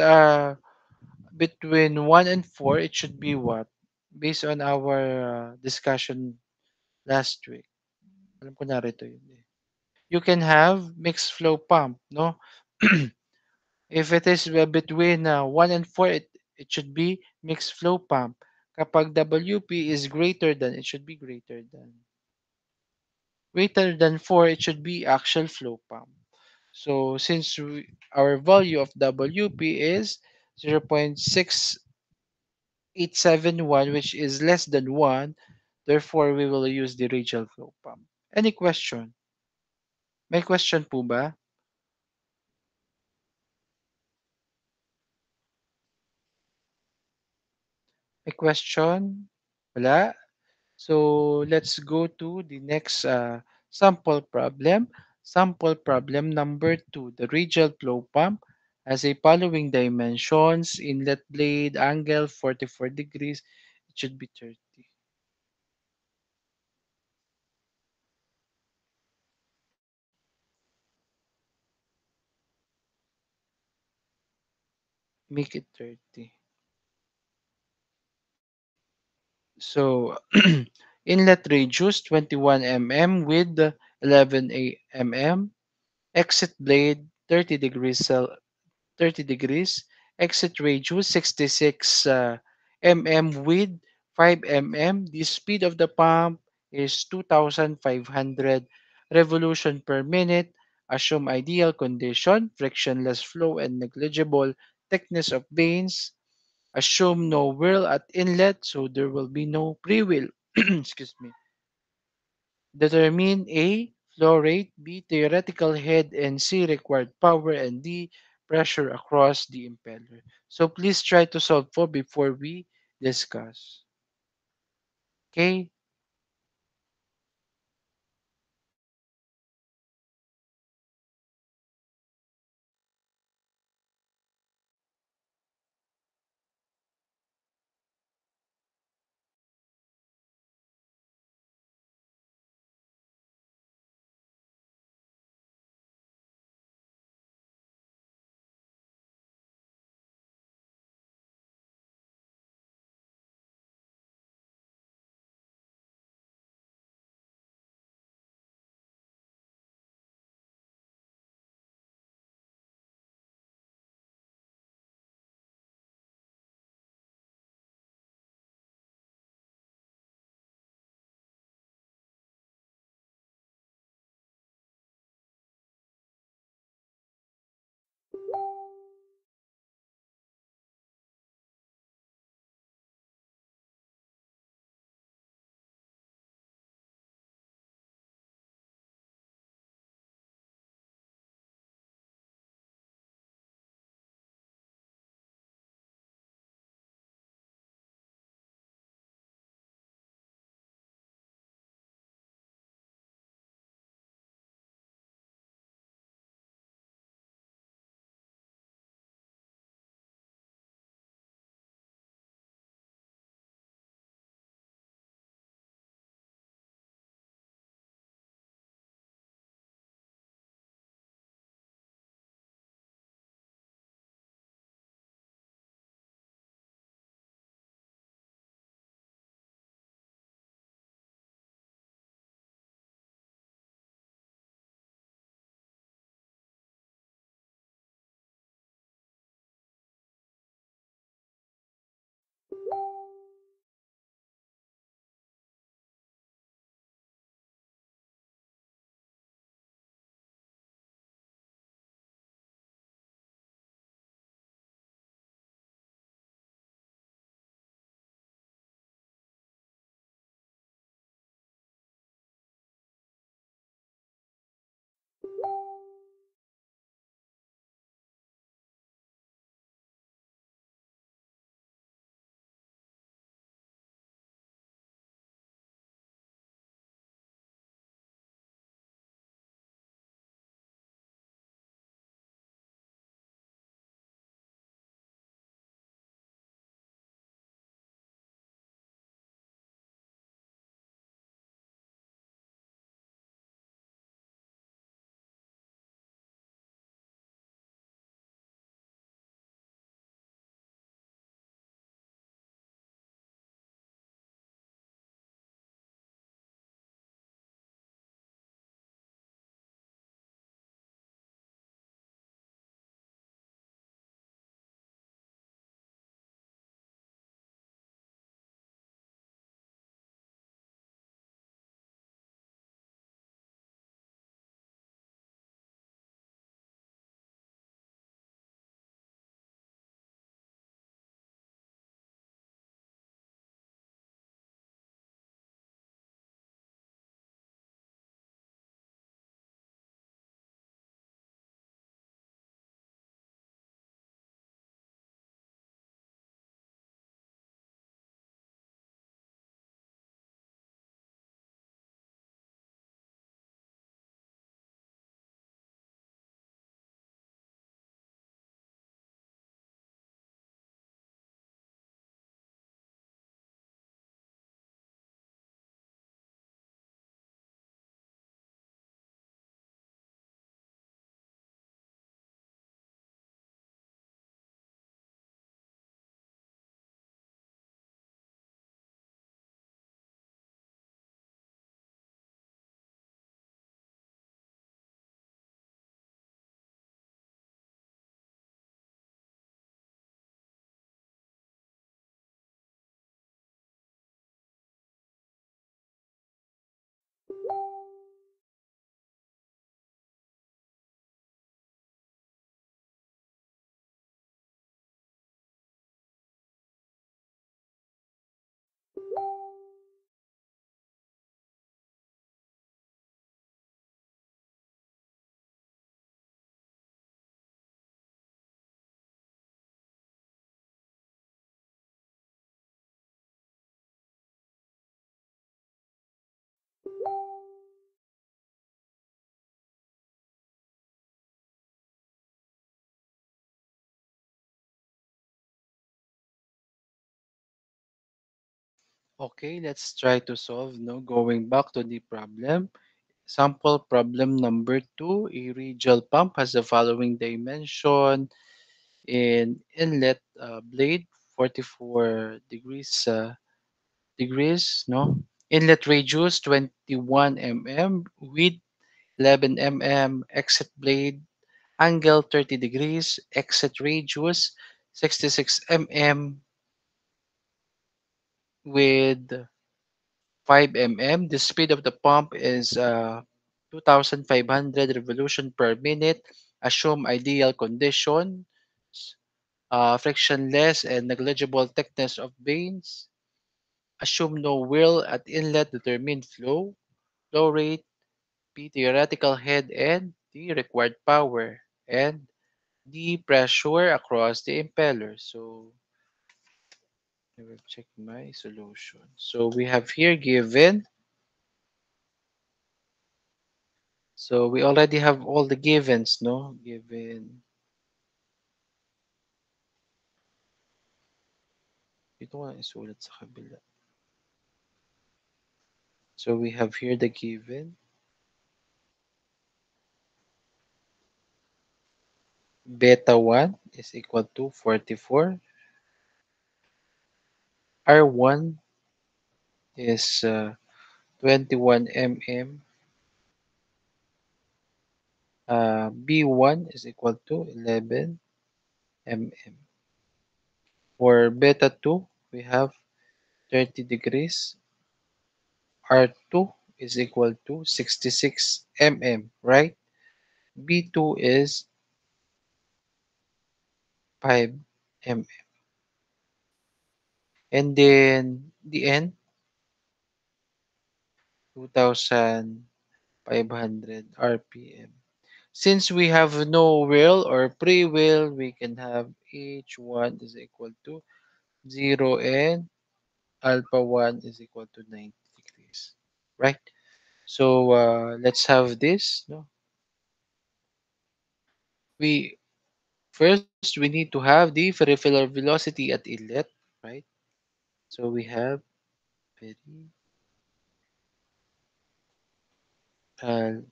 S1: between 1 and 4, it should be what? Based on our discussion last week. Alam ko narito yun eh. You can have mixed flow pump, no? If it is between 1 and 4, it should be mixed flow pump. Kapag WP is greater than, it should be greater than. Greater than 4, it should be axial flow pump. So since our value of WP is 0.6871, which is less than 1, therefore we will use the radial flow pump. Any question? May question po ba? May question? Wala? So let's go to the next sample problem. Sample problem number 2. The radial flow pump has a following dimensions: inlet blade angle 44 degrees. It should be 30. Make it 30. So inlet radius 21 mm with 11 mm. Exit blade 30 degrees, exit radius 66 mm with 5 mm. The speed of the pump is 2,500 revolution per minute. Assume ideal condition, frictionless flow and negligible thickness of vanes. Assume no whirl at inlet, so there will be no pre-wheel. Excuse me. Determine A, flow rate, B, theoretical head, and C, required power, and D, pressure across the impeller. So please try to solve for before we discuss. Okay? Okay, let's try to solve. No, going back to the problem. Sample problem number two. A radial pump has the following dimension in inlet blade 44 degrees. No, inlet radius 21 mm, width 11 mm, exit blade angle 30 degrees, exit radius 66 mm with 5 mm. The speed of the pump is 2,500 revolution per minute. Assume ideal conditions, frictionless and negligible thickness of vanes. Assume no whirl at inlet. Determine flow rate, P theoretical head end, T required power, and D pressure across the impeller. So I will check my solution. So we have here given. So we already have all the givens, no? Given. Ito nga isulat sa kabila. So we have here the given. Beta 1 is equal to 44. R1 is 21 mm. B1 is equal to 11 mm. For beta 2, we have 30 degrees. R2 is equal to 66 mm, right? B2 is 5 mm. And then the N, 2,500 RPM. Since we have no wheel or pre-wheel, we can have H1 is equal to 0 and alpha 1 is equal to 90 degrees. Right? So let's have this. No? We First we need to have the peripheral velocity at inlet, right? So we have peripheral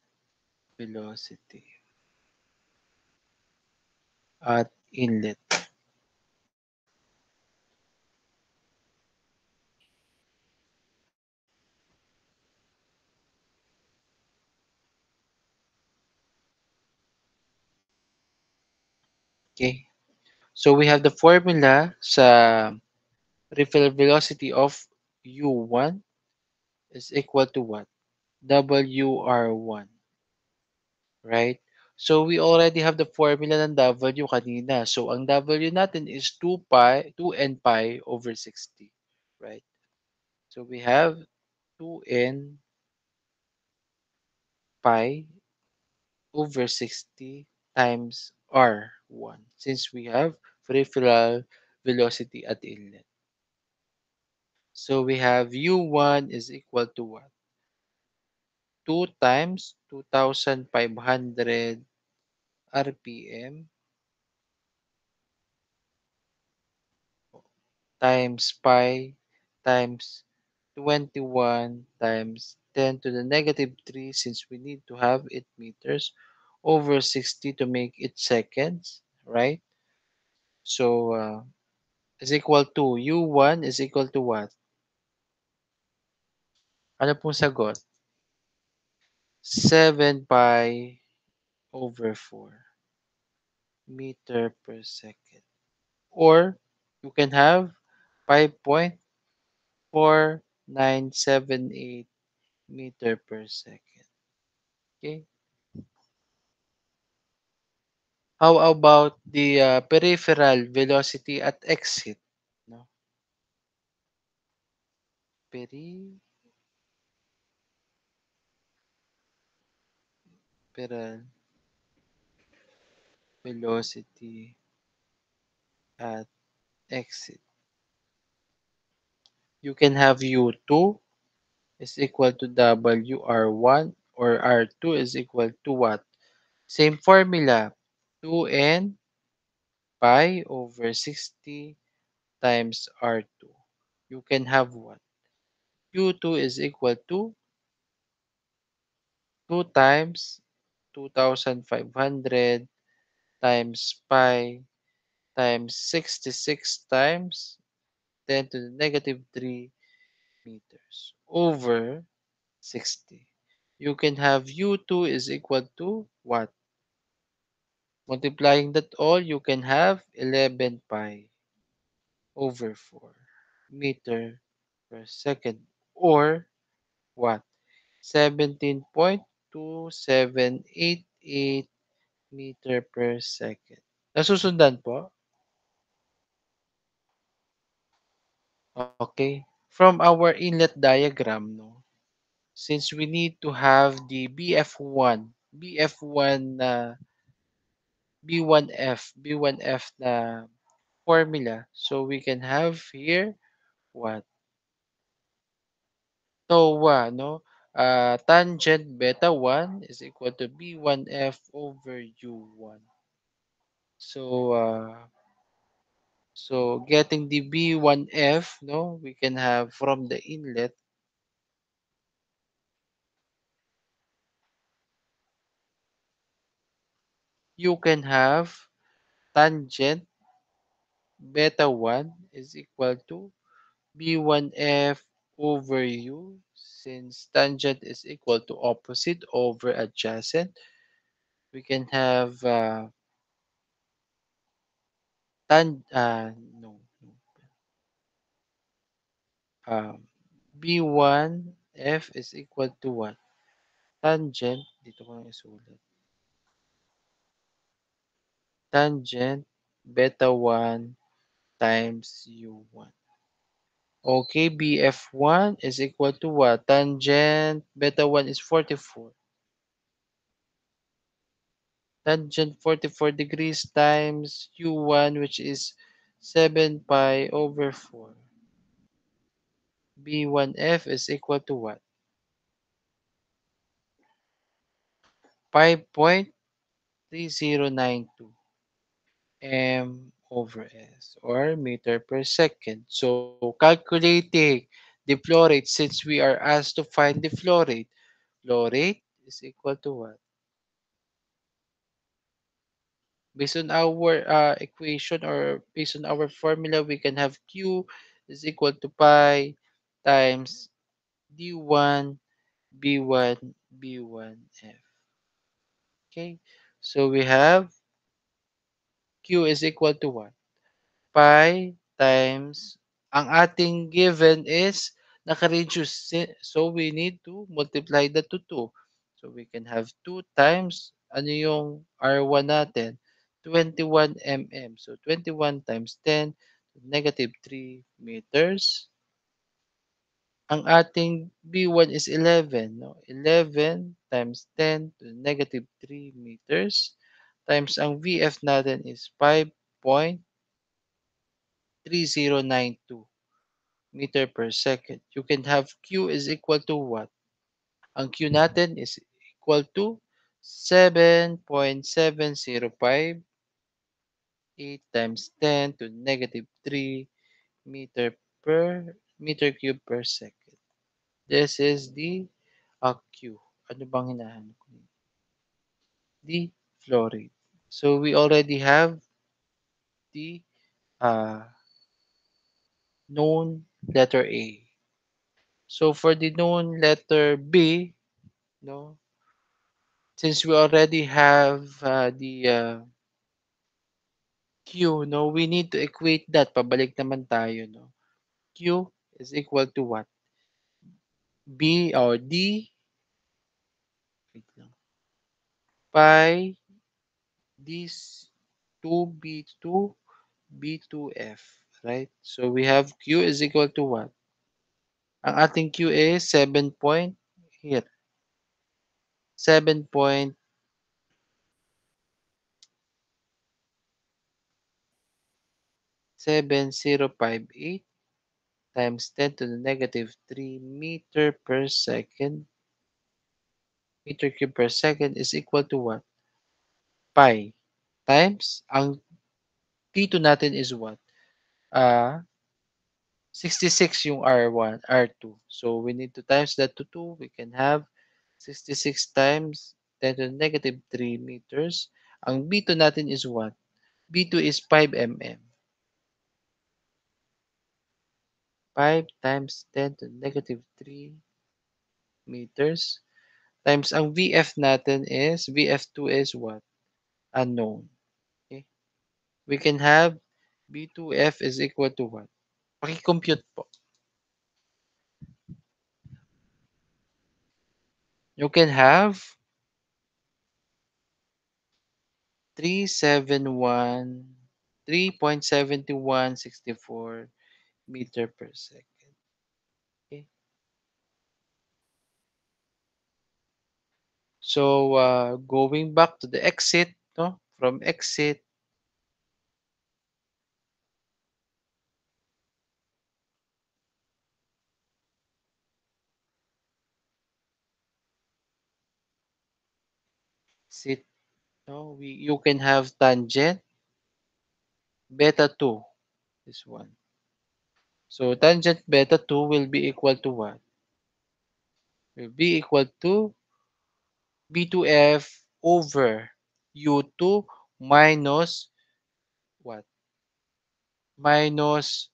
S1: velocity at inlet. Okay. So we have the formula sa peripheral velocity of U1 is equal to what? WR1, right? So we already have the formula ng W kanina. So ang W natin is 2n pi over 60, right? So we have 2n pi over 60 times R1 since we have peripheral velocity at inlet. So we have U1 is equal to what? 2 times 2,500 RPM times pi times 21 times 10 to the negative 3 since we need to have it meters over 60 to make it seconds, right? So is equal to U1 is equal to what? Ano pong sagot? 7 pi over 4 meter per second. Or you can have 5.4978 meter per second. Okay. How about the peripheral velocity at exit? No? Peripheral velocity at exit. You can have U2 is equal to WR1 or R2 is equal to what? Same formula. 2n pi over 60 times R2. You can have what? Q2 is equal to 2 times 2,500 times pi times 66 times 10 to the negative 3 meters over 60. You can have U2 is equal to what? Multiplying that all, you can have 11 pi over 4 meter per second or what? 17.2788 meter per second. Nasusundan po? Okay. From our inlet diagram, no, since we need to have the BF1 na B1F na formula. So we can have here what? TOA, no? Tangent beta 1 is equal to B1F over U1. So, so getting the B1F, no, we can have from the inlet, you can have tangent beta 1 is equal to B1F over U, since tangent is equal to opposite over adjacent. We can have tan no, no um, B1F is equal to what? Tangent, dito ko lang isulat. Tangent beta 1 times U1. Okay, BF1 is equal to what? Tangent beta 1 is 44. Tangent 44 degrees times U1, which is 7 pi over 4. B1F is equal to what? 5.3092 m over s, or meter per second. So calculating the flow rate, since we are asked to find the flow rate is equal to what? Based on our equation, or based on our formula, we can have Q is equal to pi times D1 B1 B1F. Okay, so we have Q is equal to what? Pi times, ang ating given is naka-reduce. So we need to multiply that to 2. So we can have 2 times, ano yung R1 natin? 21 mm. So 21 times 10 to negative 3 meters. Ang ating B1 is 11. No? 11 times 10 to negative 3 meters times ang VF natin is 5.3092 meter per second. You can have Q is equal to what? Ang Q natin is equal to 7.7058 times 10 to negative 3 meter per meter cube per second. This is the Q. Ano bang hinahanap ko? The flow rate. So we already have the uh, known letter A. So for the known letter B, no, since we already have Q, no, we need to equate that. Pabalik naman tayo, no. Q is equal to what? B or D, wait lang, pi this 2B2 B2F, right? So we have Q is equal to what? Ang ating Q is 7 point, here, 7.7058 times 10 to the negative 3 meter per second, meter cube per second is equal to what? Pi times, ang P2 natin is what? 66 yung R1, R2. So we need to times that to 2. We can have 66 times 10 to the negative 3 meters. Ang B2 natin is what? B2 is 5 mm. 5 times 10 to the negative 3 meters times ang VF natin is, VF2 is what? Unknown. Okay? We can have B2F is equal to what? Paki-compute po. You can have 371, 3.7164 meter per second. Okay? So, going back to the exit, no? From exit, sit, no? You can have tangent, beta 2, this one. So, tangent beta 2 will be equal to what? Will be equal to B2F over U2 minus what? Minus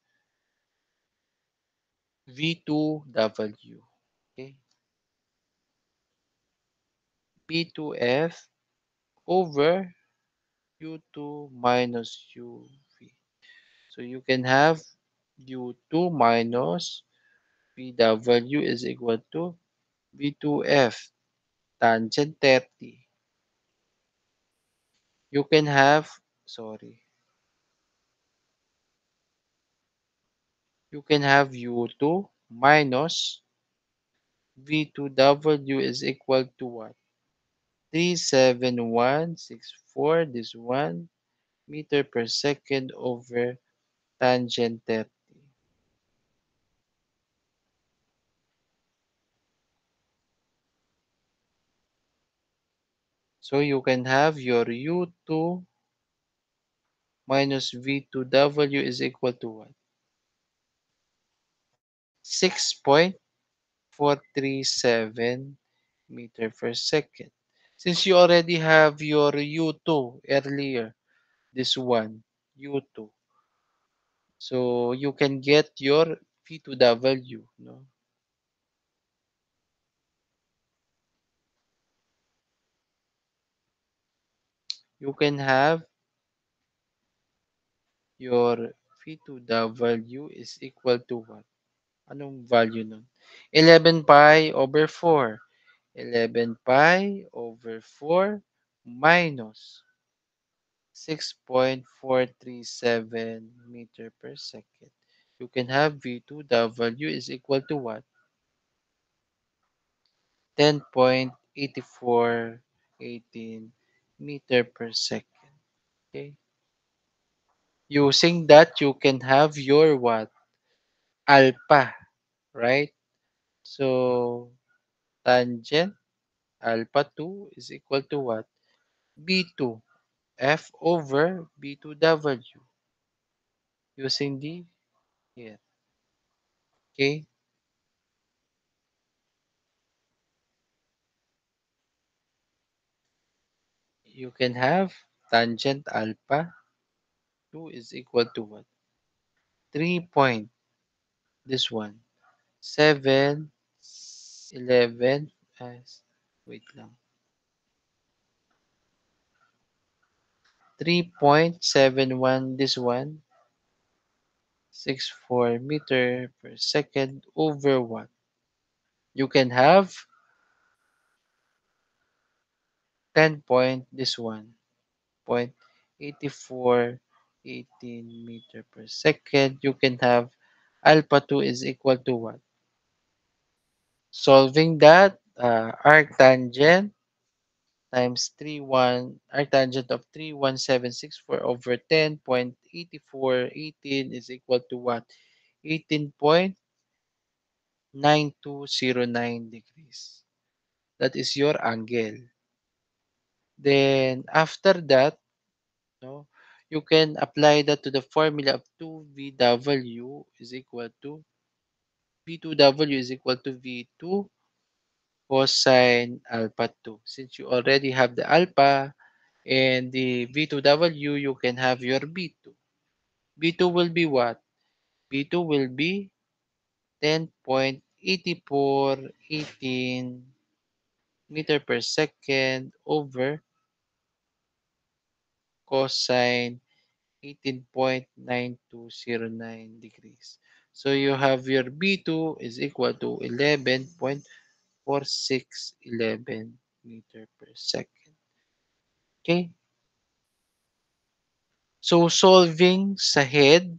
S1: V2W. Okay? B2F over U2 minus UV. So you can have U2 minus VW is equal to V2F tangent 30. You can have, sorry, you can have U2 minus V2W is equal to what? 37164, this one, meter per second over tangent 30. So you can have your U2 minus V2W is equal to what? 6.437 meter per second. Since you already have your U2 earlier, this one, U2. So you can get your V2W. No? You can have your V2W is equal to what? Anong value nun? 11 pi over 4. 11 pi over 4 minus 6.437 meter per second. You can have V2W is equal to what? 10.8418 meter per second. Okay? Using that, you can have your what? Alpha, right? So, tangent alpha 2 is equal to what? B2 F over B2W using the here. Okay? You can have tangent alpha 2 is equal to what? 3 point, this one, 7, 11, wait lang, 3.71, this one, 64 meter per second over what? You can have 10 point, this one, point 8418 meter per second. You can have alpha 2 is equal to what? Solving that, arctangent times 31, arctangent of 31764 over 10.8418 is equal to what? 18.9209 degrees. That is your angle. Then after that, no, you can apply that to the formula of 2VW is equal to V2W is equal to V2 cosine alpha 2. Since you already have the alpha and the V2W, you can have your B2. B2 will be what? B2 will be 10.8418 meter per second over cosine 18.9209 degrees. So you have your B2 is equal to 11.4611 meter per second. Okay? So solving sa head,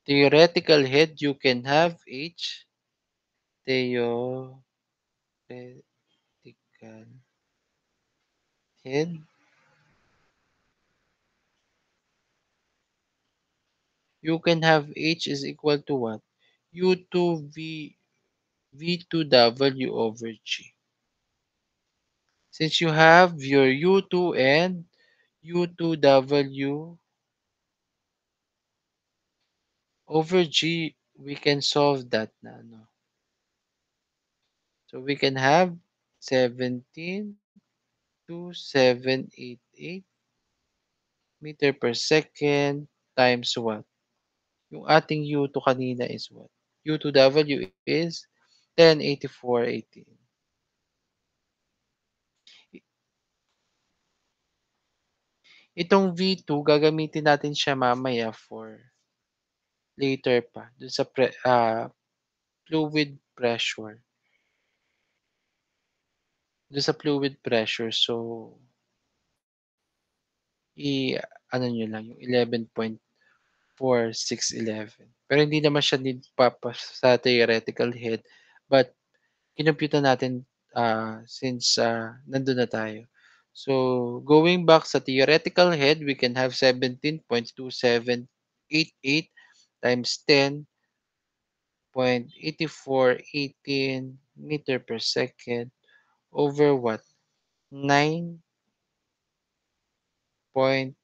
S1: theoretical head, you can have H, theoretical head, you can have H is equal to what? U2V V2W over G. Since you have your U2 and U2W over G, we can solve that na. No? So we can have 172788 meter per second times what? Yung ating U2 kanina is what? U2W is 108418. Itong V2, gagamitin natin siya mamaya for later pa. Dun sa fluid pressure. Dun sa fluid pressure. So, ano nyo lang, yung 11.4611. Pero hindi naman siya need pa sa theoretical head. But, kinumputa natin since nandun na tayo. So, going back sa theoretical head, we can have 17.2788 times 10.8418 meter per second over what? 9.18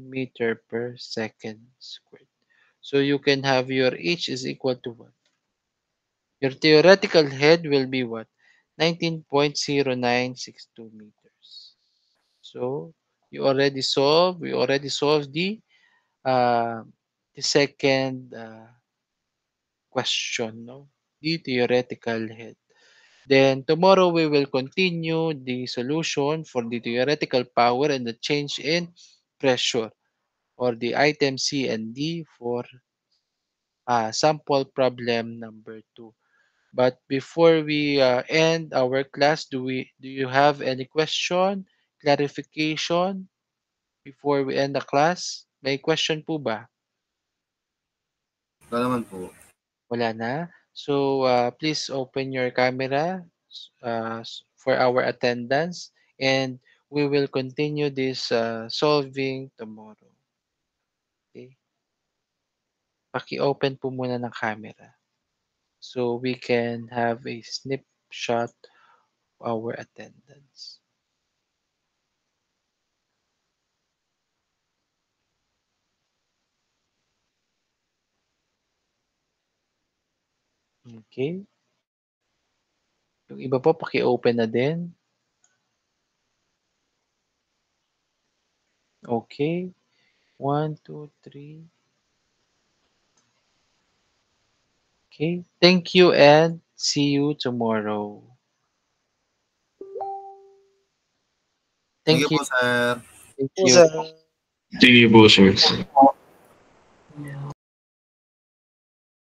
S1: meter per second squared. So you can have your H is equal to what? Your theoretical head will be what? 19.0962 meters. So we already solved uh, the second question, no? The theoretical head. Then tomorrow we will continue the solution for the theoretical power and the change in pressure or the item C and D for sample problem number 2. But before we end our class, do you have any question, clarification before we end the class? May question po ba?
S2: Wala naman po.
S1: Wala na. So please open your camera for our attendance and we will continue this solving tomorrow. Okay? Paki-open po muna ng camera so we can have a snapshot of our attendance. Okay? Yung iba po paki-open na din. Okay? One, two, three. Okay? Thank you and see you tomorrow.
S2: Thank
S1: Thank
S2: you
S1: you.
S2: po, sir.
S1: Thank
S3: Po,
S1: you.
S3: sir.
S4: Sige po, sir.